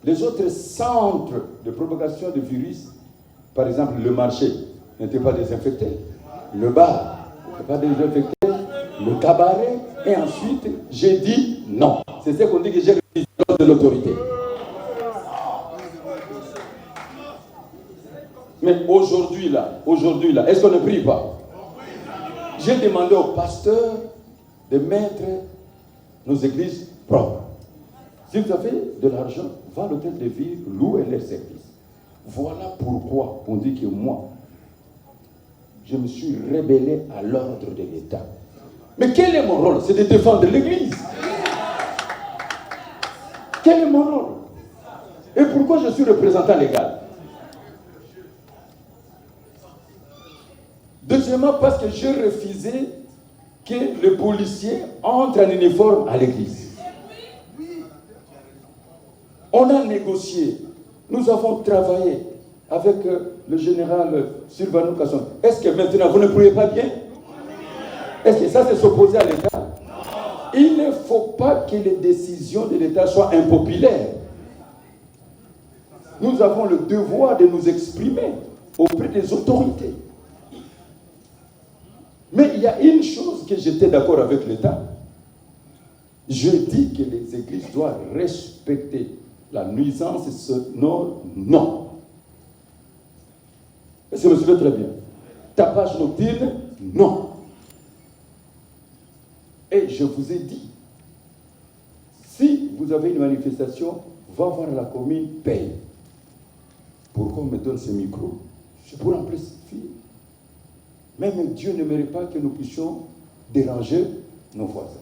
les autres centres de propagation de virus, par exemple le marché, n'était pas désinfecté, le bar n'était pas désinfecté, le cabaret, et ensuite j'ai dit non. C'est ce qu'on dit que j'ai refusé de l'autorité. Mais aujourd'hui là, est-ce qu'on ne prie pas? J'ai demandé au pasteur de mettre nos églises propres. Si vous avez de l'argent, va à l'hôtel de ville, louez les services. Voilà pourquoi on dit que moi, je me suis rebellé à l'ordre de l'État. Mais quel est mon rôle? C'est de défendre l'Église. Quel est mon rôle? Et pourquoi je suis représentant légal? Deuxièmement, parce que je refusais que les policiers entrent en uniforme à l'église. On a négocié, nous avons travaillé avec le général Sylvano Kasson. Est-ce que maintenant vous ne priez pas bien? Est-ce que ça c'est s'opposer à l'État? Il ne faut pas que les décisions de l'État soient impopulaires. Nous avons le devoir de nous exprimer auprès des autorités. Mais il y a une chose que j'étais d'accord avec l'État. Je dis que les églises doivent respecter la nuisance sonore, non. Est-ce que vous me suivez très bien? Tapage nocturne, non. Et je vous ai dit, si vous avez une manifestation, va voir la commune, paye. Pourquoi on me donne ce micro? C'est pour amplifier. Même Dieu ne mérite pas que nous puissions déranger nos voisins.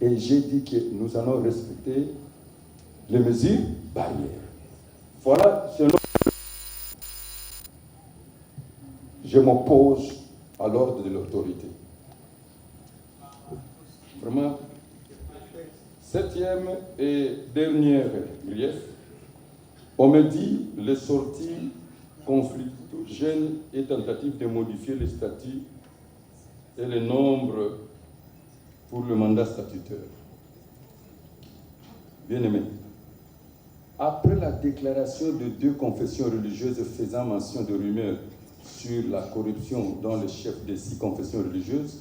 Et j'ai dit que nous allons respecter les mesures barrières. Voilà, je m'oppose à l'ordre de l'autorité. Vraiment, 7e et dernière grief, on me dit les sorties conflictogènes et tentatives de modifier les statuts et le nombre pour le mandat statutaire. Bien-aimés, après la déclaration de 2 confessions religieuses faisant mention de rumeurs sur la corruption dans les chefs des 6 confessions religieuses,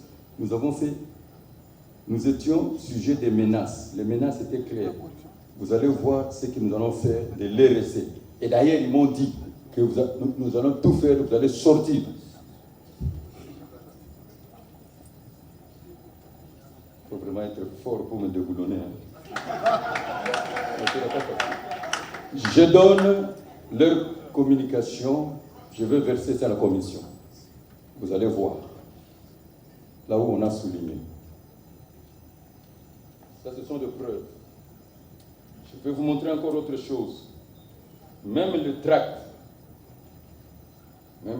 nous étions sujets des menaces. Les menaces étaient claires. Vous allez voir ce que nous allons faire de l'RSC. Et d'ailleurs, ils m'ont dit que nous allons tout faire, vous allez sortir. Il faut vraiment être fort pour me déboulonner. Je donne leur communication, je vais verser ça à la commission. Vous allez voir, là où on a souligné. Ça, ce sont des preuves. Je vais vous montrer encore autre chose. Même le tract. Je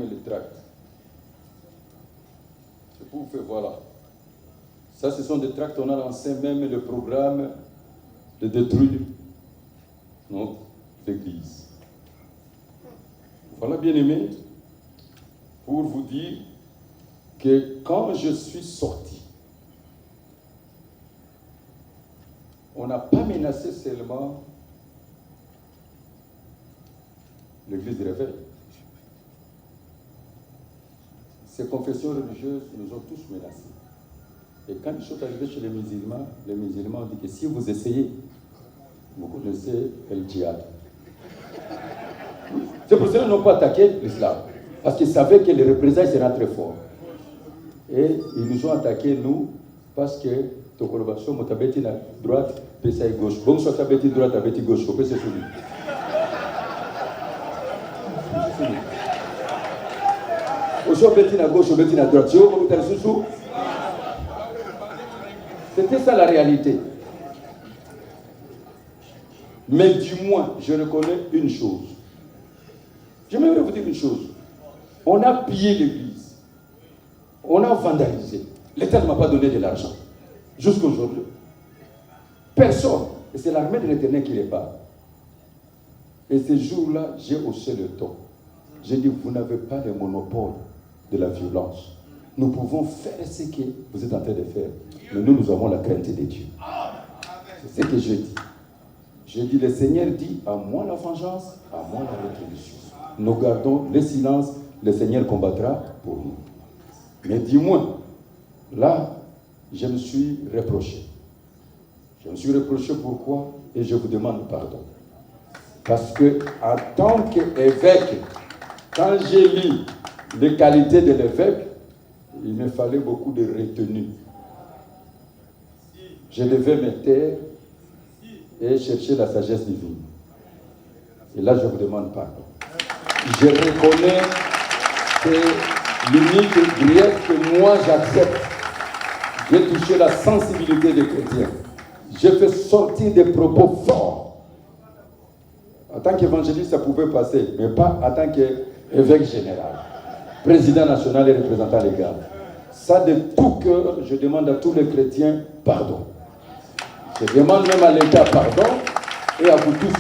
vous fais, voilà. Ça, ce sont des tracts, on a lancé même le programme de détruire notre église. Voilà, bien aimé, pour vous dire que quand je suis sorti, on n'a pas menacé seulement l'église du réveil. Ces confessions religieuses nous ont tous menacés. Et quand ils sont arrivés chez les musulmans ont dit que si vous essayez, vous connaissez El Djihad. C'est pour ça qu'ils n'ont pas attaqué l'islam. Parce qu'ils savaient que les représailles seraient très fortes. Et ils nous ont attaqué, nous, parce que ton collaboration, mon tabeti à droite, pesa à gauche. Bon, soit tabeti droite, tabeti gauche, on peut se souvenir. Au soit tabeti à gauche, tabeti à droite. C'était ça la réalité. Mais du moins, je reconnais une chose. J'aimerais vous dire une chose. On a pillé l'église. On a vandalisé. L'État ne m'a pas donné de l'argent. Jusqu'à aujourd'hui. Personne. Et c'est l'armée de l'Éternel qui les bat. Et ce jour-là, j'ai haussé le ton. J'ai dit, vous n'avez pas le monopole de la violence. Nous pouvons faire ce que vous êtes en train de faire. Mais nous avons la crainte de Dieu. C'est ce que je dis. Je dis, le Seigneur dit, à moi la vengeance, à moi la rétribution. Nous gardons le silence, le Seigneur combattra pour nous. Mais dis-moi, là, je me suis reproché. Je me suis reproché pourquoi? Et je vous demande pardon. Parce que, en tant qu'évêque, quand j'ai lu les qualités de l'évêque, il me fallait beaucoup de retenue. Je devais me taire et chercher la sagesse divine. Et là, je vous demande pardon. Je reconnais que l'unique grief que moi j'accepte, j'ai touché la sensibilité des chrétiens. J'ai fait sortir des propos forts. En tant qu'évangéliste, ça pouvait passer, mais pas en tant qu'évêque général, président national et représentant légal. Ça, de tout cœur, je demande à tous les chrétiens pardon. Je demande même à l'État pardon et à vous tous.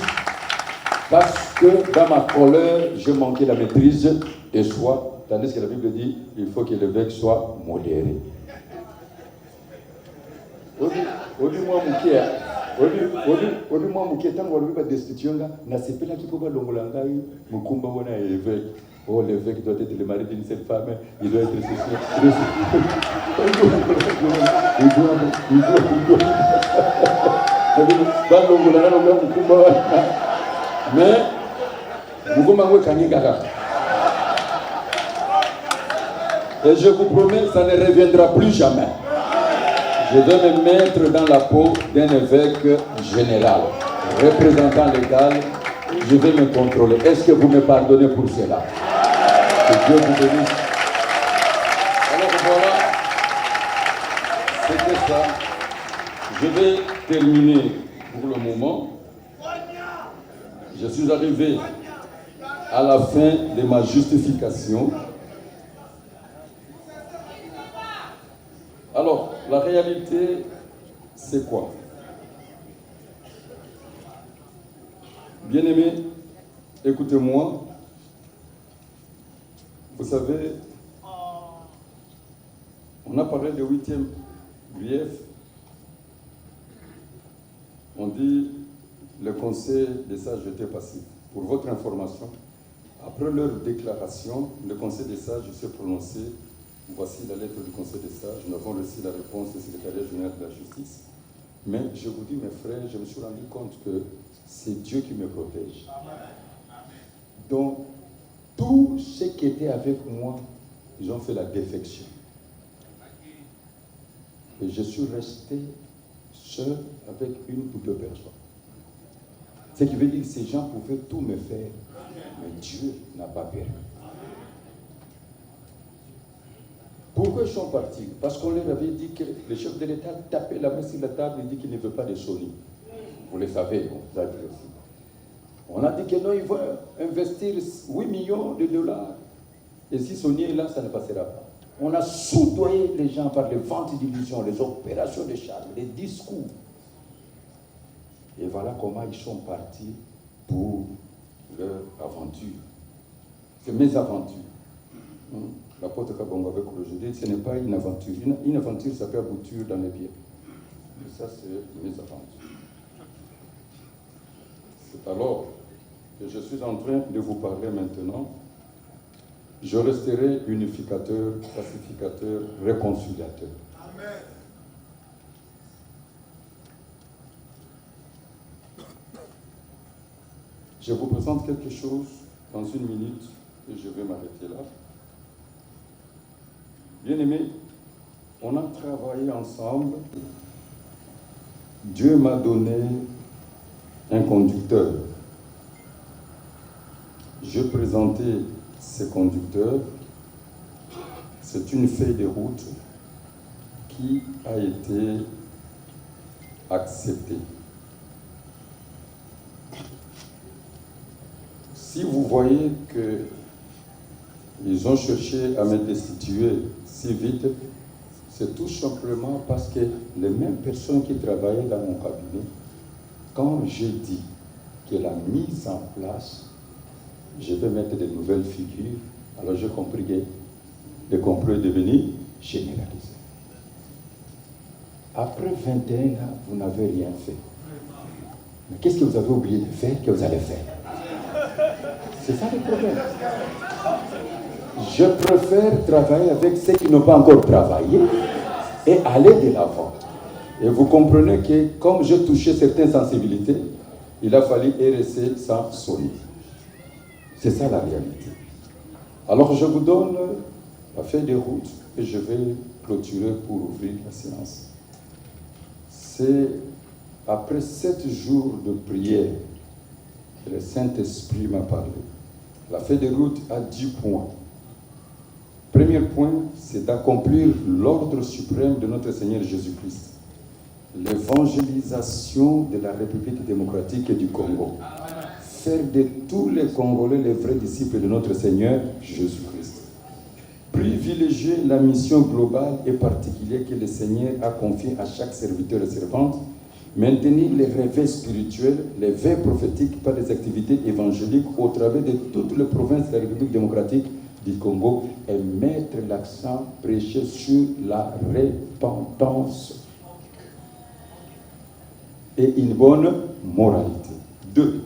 Parce que dans ma colère, je manquais la maîtrise de soi. Tandis que la Bible dit il faut que l'évêque soit modéré. Oh, l'évêque doit être le mari d'une seule femme, il doit être ceci. Mais, et je vous promets, ça ne reviendra plus jamais. Je vais me mettre dans la peau d'un évêque général, représentant légal. Je vais me contrôler. Est-ce que vous me pardonnez pour cela? Que Dieu vous bénisse. Alors voilà, c'était ça. Je vais terminer pour le moment. Je suis arrivé à la fin de ma justification. Alors, la réalité, c'est quoi? Bien-aimés, écoutez-moi. Vous savez, on a parlé de 8e grief. On dit le conseil des sages était passif. Pour votre information, après leur déclaration, le conseil des sages s'est prononcé. Voici la lettre du conseil des sages. Nous avons reçu la réponse du secrétariat général de la justice. Mais je vous dis, mes frères, je me suis rendu compte que c'est Dieu qui me protège. Donc, tous ceux qui étaient avec moi, ils ont fait la défection. Et je suis resté seul avec une ou deux personnes. Ce qui veut dire que ces gens pouvaient tout me faire, mais Dieu n'a pas permis. Pourquoi ils sont partis? Parce qu'on leur avait dit que le chef de l'État tapait la main sur la table et dit qu'il ne veut pas de Sony. Vous le savez, bon, vous avez aussi. On a dit que non, ils vont investir 8 millions de dollars. Et si Sony est là, ça ne passera pas. On a soudoyé les gens par les ventes d'illusions, les opérations de charme, les discours. Et voilà comment ils sont partis pour leur aventure. C'est mes aventures. l'apôtre Kabongo avait projeté, ce n'est pas une aventure. Une aventure, ça peut aboutir dans les biens. Et ça, c'est mes aventures. C'est alors que je suis en train de vous parler maintenant. Je resterai unificateur, pacificateur, réconciliateur. Amen. Je vous présente quelque chose dans une minute et je vais m'arrêter là. Bien-aimés, on a travaillé ensemble. Dieu m'a donné un conducteur. Je présentais ce conducteur. C'est une feuille de route qui a été acceptée. Si vous voyez qu'ils ont cherché à me destituer si vite, c'est tout simplement parce que les mêmes personnes qui travaillaient dans mon cabinet, quand j'ai dit que la mise en place, je vais mettre de nouvelles figures, alors j'ai compris que le complot est devenu généralisé. Après 21 ans, vous n'avez rien fait. Mais qu'est-ce que vous avez oublié de faire que vous allez faire? C'est ça le problème. Je préfère travailler avec ceux qui n'ont pas encore travaillé et aller de l'avant. Et vous comprenez que comme j'ai touché certaines sensibilités, il a fallu RSC sans sonner. C'est ça la réalité. Alors je vous donne la feuille de route et je vais clôturer pour ouvrir la séance. C'est après 7 jours de prière que le Saint-Esprit m'a parlé. La feuille de route a 10 points. Premier point, c'est d'accomplir l'ordre suprême de notre Seigneur Jésus-Christ. L'évangélisation de la République démocratique du Congo. Faire de tous les Congolais les vrais disciples de notre Seigneur Jésus-Christ. Privilégier la mission globale et particulière que le Seigneur a confiée à chaque serviteur et servante. Maintenir les réveils spirituels, les veilles prophétiques par des activités évangéliques au travers de toutes les provinces de la République démocratique du Congo et mettre l'accent prêché sur la repentance et une bonne moralité. 2.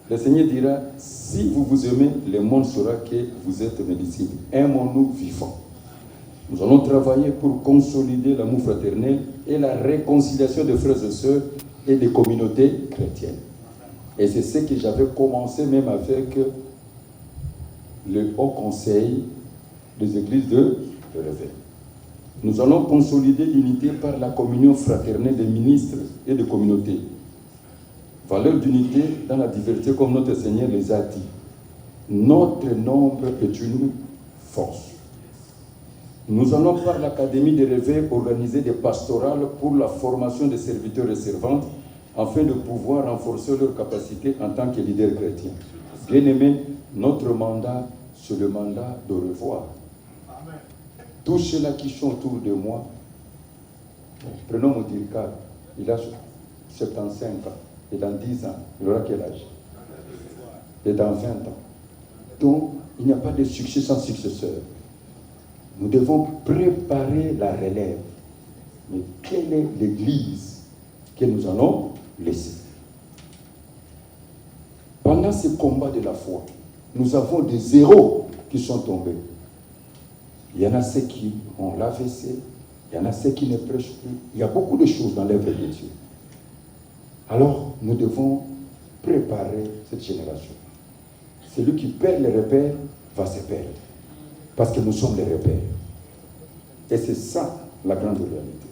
Le Seigneur dira, si vous vous aimez, le monde saura que vous êtes mes disciples. Aimons-nous vivants. Nous allons travailler pour consolider l'amour fraternel et la réconciliation des frères et sœurs et des communautés chrétiennes. Et c'est ce que j'avais commencé même avec le Haut Conseil des Églises de Réveil. Nous allons consolider l'unité par la communion fraternelle des ministres et des communautés. Valeur d'unité dans la diversité comme notre Seigneur les a dit. Notre nombre est une force. Nous allons par l'Académie des Réveils organiser des pastorales pour la formation des serviteurs et servantes afin de pouvoir renforcer leurs capacités en tant que leaders chrétiens. Bien-aimés, notre mandat, c'est le mandat de revoir. Amen. Tous ceux-là qui sont autour de moi, prenons Moudirka, il a 75 ans, et dans 10 ans, il aura quel âge? Et dans 20 ans. Donc, il n'y a pas de succès sans successeur. Nous devons préparer la relève. Mais quelle est l'église que nous allons laisser? Pendant ce combat de la foi, nous avons des héros qui sont tombés. Il y en a ceux qui ont l'AVC, il y en a ceux qui ne prêchent plus. Il y a beaucoup de choses dans l'œuvre de Dieu. Alors, nous devons préparer cette génération. Celui qui perd les repères va se perdre. Parce que nous sommes les repères. Et c'est ça la grande réalité.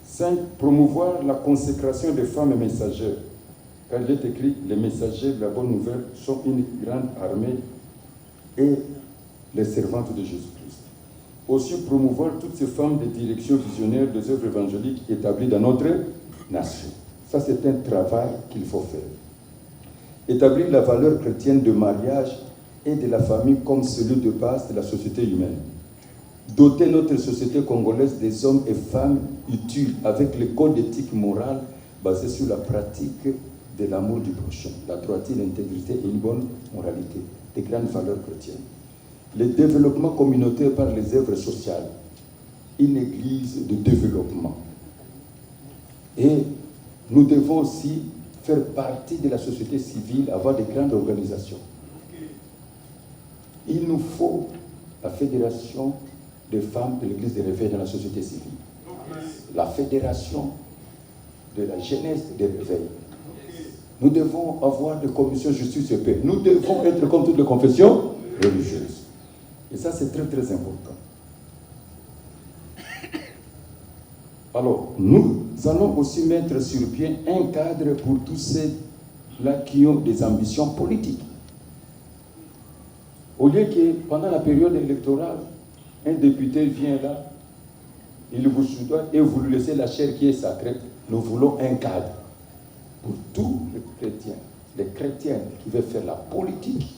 5. Promouvoir la consécration des femmes messagères. Car il est écrit, les messagers de la bonne nouvelle sont une grande armée et les servantes de Jésus-Christ. Aussi promouvoir toutes ces femmes de direction visionnaire des œuvres évangéliques établies dans notre nation. Ça, c'est un travail qu'il faut faire. Établir la valeur chrétienne de mariage et de la famille comme celui de base de la société humaine. Doter notre société congolaise des hommes et femmes utiles avec le code d'éthique morale basé sur la pratique de l'amour du prochain, la droiture, l'intégrité et une bonne moralité, des grandes valeurs chrétiennes. le développement communautaire par les œuvres sociales, une église de développement. Et nous devons aussi faire partie de la société civile, avoir de grandes organisations. Il nous faut la fédération des femmes de l'église de réveil dans la société civile, la fédération de la jeunesse des réveils. Nous devons avoir des commissions justice et paix. Nous devons être comme toutes les confessions religieuses. Et ça, c'est très, très important. Alors, nous allons aussi mettre sur pied un cadre pour tous ceux-là qui ont des ambitions politiques. Au lieu que, pendant la période électorale, un député vient là, il vous soudoie et vous lui laissez la chair qui est sacrée. Nous voulons un cadre pour tous les chrétiens qui veulent faire la politique.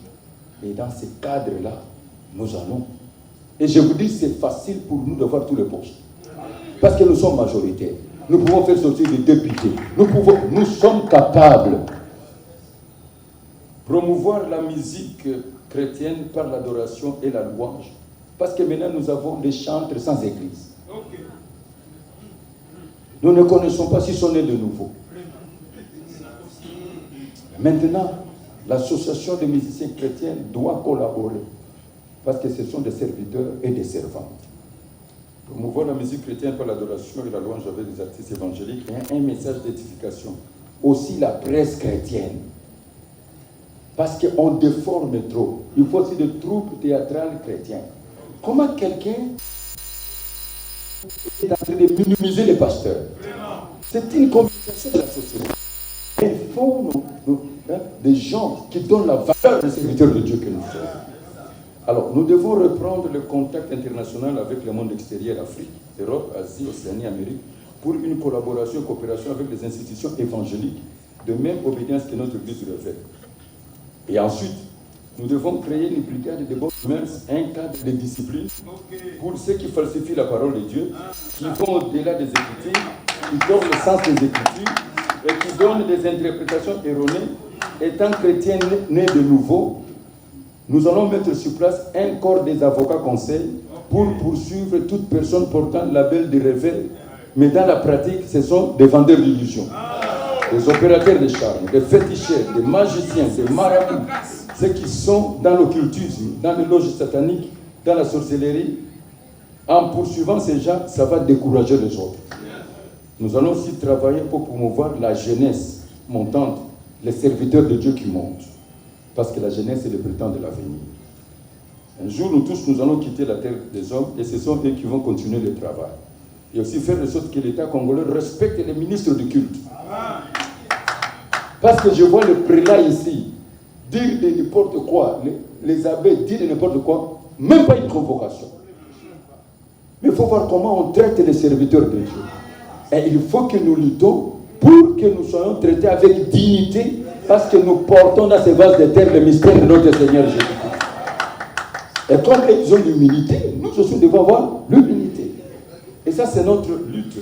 Et dans ce cadre-là, nous allons. Et je vous dis, c'est facile pour nous d'avoir tous les postes. Parce que nous sommes majoritaires. Nous pouvons faire sortir des députés. Nous sommes capables de promouvoir la musique chrétienne par l'adoration et la louange. Parce que maintenant, nous avons des chantres sans église. Nous ne connaissons pas si sont nés de nouveau. Maintenant, l'association des musiciens chrétiens doit collaborer. Parce que ce sont des serviteurs et des servantes. Promouvoir la musique chrétienne par l'adoration et la louange avec des artistes évangéliques et un message d'édification. Aussi la presse chrétienne. Parce qu'on déforme trop. Il faut aussi des troupes théâtrales chrétiennes. Comment quelqu'un est en train de minimiser les pasteurs? C'est une communication de la société. Il faut des gens qui donnent la valeur des serviteurs de Dieu que nous sommes. Alors, nous devons reprendre le contact international avec le monde extérieur, Afrique, Europe, Asie, Océanie, Amérique, pour une collaboration et coopération avec les institutions évangéliques de même obédience que notre Église du Réveil. Et ensuite, nous devons créer une brigade de bonnes mœurs, un cadre de discipline pour ceux qui falsifient la parole de Dieu, qui vont au-delà des Écritures, qui donnent le sens des Écritures et qui donnent des interprétations erronées. Étant chrétiens nés de nouveau, nous allons mettre sur place un corps des avocats conseils pour poursuivre toute personne portant le label de réveil. Mais dans la pratique, ce sont des vendeurs d'illusions, des opérateurs de charme, des féticheurs, des magiciens, des marabouts, ceux qui sont dans l'occultisme, dans les loges sataniques, dans la sorcellerie. En poursuivant ces gens, ça va décourager les autres. Nous allons aussi travailler pour promouvoir la jeunesse montante, les serviteurs de Dieu qui montent. Parce que la jeunesse est le printemps de l'avenir. Un jour, nous tous, nous allons quitter la terre des hommes et ce sont eux qui vont continuer le travail. Et aussi faire de sorte que l'État congolais respecte les ministres du culte. Parce que je vois le prélat ici dire de n'importe quoi, les abbés dire de n'importe quoi, même pas une convocation. Mais il faut voir comment on traite les serviteurs de Dieu. Et il faut que nous luttons pour que nous soyons traités avec dignité, parce que nous portons dans ces vases de terre le mystère de notre Seigneur Jésus-Christ. Et comme ils ont l'humilité, nous aussi devons avoir l'humilité. Et ça, c'est notre lutte.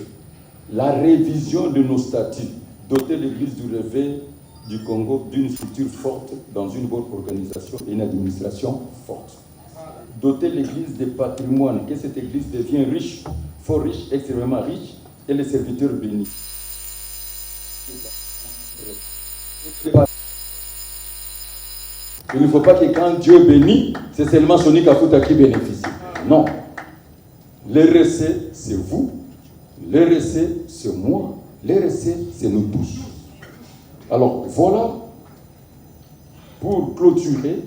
La révision de nos statuts, doter l'Église du Réveil du Congo d'une structure forte dans une bonne organisation et une administration forte. Doter l'Église des patrimoines, que cette Église devienne riche, fort riche, extrêmement riche, et les serviteurs bénis. Il ne faut pas que quand Dieu bénit, c'est seulement Sonic Kafuta qui bénéficie. Non. L'RC, c'est vous. L'RC, c'est moi. L'RC, c'est nous tous. Alors, voilà, pour clôturer,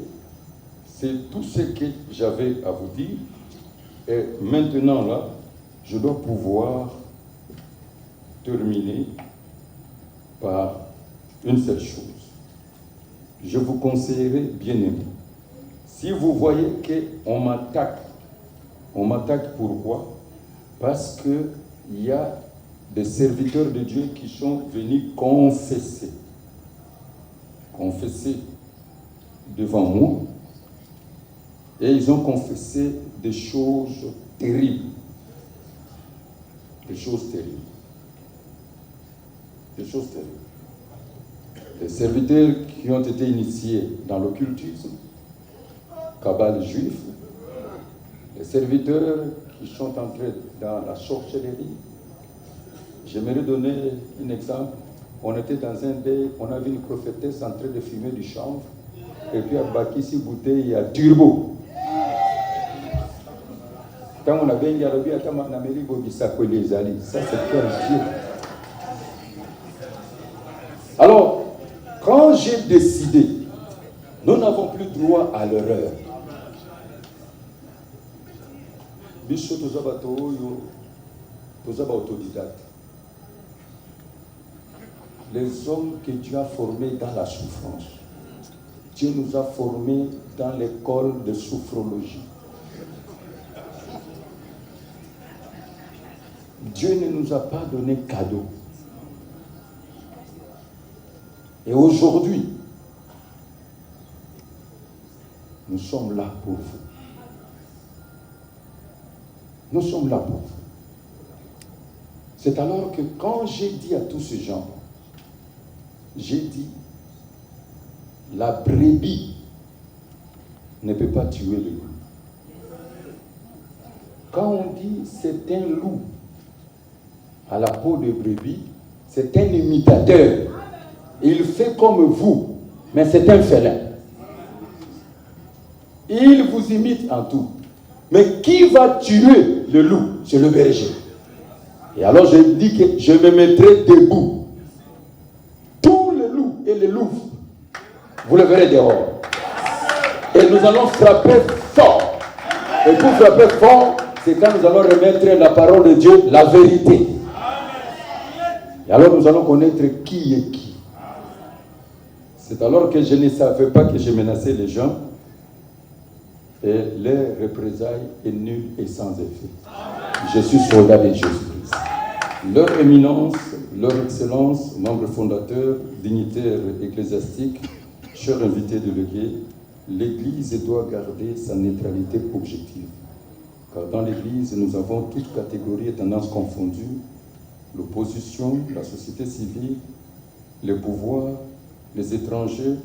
c'est tout ce que j'avais à vous dire. Et maintenant, là, je dois pouvoir terminer par une seule chose. Je vous conseillerais, bien aimé, si vous voyez qu'on m'attaque pourquoi? Parce qu'il y a des serviteurs de Dieu qui sont venus confesser devant moi, et ils ont confessé des choses terribles. Des choses terribles. Des choses terribles. Les serviteurs qui ont été initiés dans l'occultisme, cabale juif, les serviteurs qui sont entrés dans la sorcellerie. J'aimerais donner un exemple. On était dans un dé, on avait une prophétesse en train de fumer du chanvre, et puis à Bakissi bouteille, il y a turbo. Quand on a bien gardé, ça c'est quel Dieu. Alors, quand j'ai décidé, nous n'avons plus droit à l'erreur. Bicho tozabato oyo, tozaba autodidacte. Les hommes que Dieu a formés dans la souffrance. Dieu nous a formés dans l'école de sophrologie. Dieu ne nous a pas donné cadeau. Et aujourd'hui, nous sommes là pour vous. Nous sommes là pour vous. C'est alors que quand j'ai dit à tous ces gens, j'ai dit, la brebis ne peut pas tuer le loup. Quand on dit c'est un loup à la peau de brebis, c'est un imitateur. Il fait comme vous, mais c'est un félin. Il vous imite en tout. Mais qui va tuer le loup? C'est le berger. Et alors je dis que je me mettrai debout. Tous les loups et les loups, vous le verrez dehors. Et nous allons frapper fort. Et pour frapper fort, c'est quand nous allons remettre la parole de Dieu, la vérité. Et alors nous allons connaître qui est qui. C'est alors que je ne savais pas que je menaçais les gens. Et les représailles est nulle et sans effet. Je suis soldat de Jésus-Christ. Leur éminence, leur excellence, membres fondateurs, dignitaires ecclésiastiques, chers invités délégués, l'Église doit garder sa neutralité objective. Car dans l'Église, nous avons toutes catégories et tendances confondues, l'opposition, la société civile, les pouvoirs, les étrangers,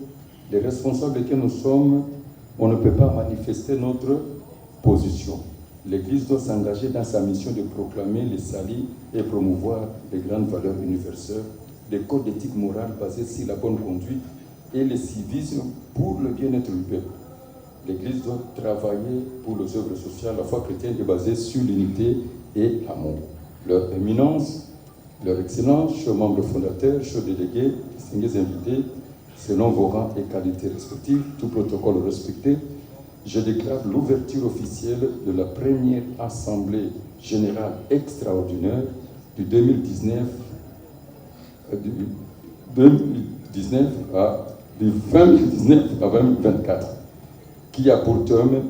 les responsables que nous sommes. On ne peut pas manifester notre position. L'Église doit s'engager dans sa mission de proclamer les saluts et promouvoir les grandes valeurs universelles, des codes d'éthique morale basés sur la bonne conduite et le civisme pour le bien-être du peuple. L'Église doit travailler pour les œuvres sociales. La foi chrétienne est basée sur l'unité et l'amour. Leur éminence, leur excellence, chers membres fondateurs, chers délégués, distingués invités, selon vos rangs et qualités respectives, tout protocole respecté, je déclare l'ouverture officielle de la première Assemblée générale extraordinaire du 2019 à 2024, qui a pour terme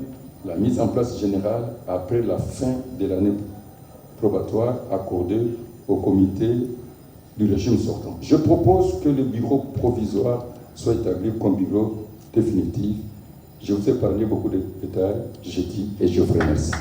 la mise en place générale après la fin de l'année probatoire accordée au comité du régime sortant. Je propose que le bureau provisoire soit établi comme bureau définitif. Je vous ai parlé beaucoup de détails, je dis et je vous remercie.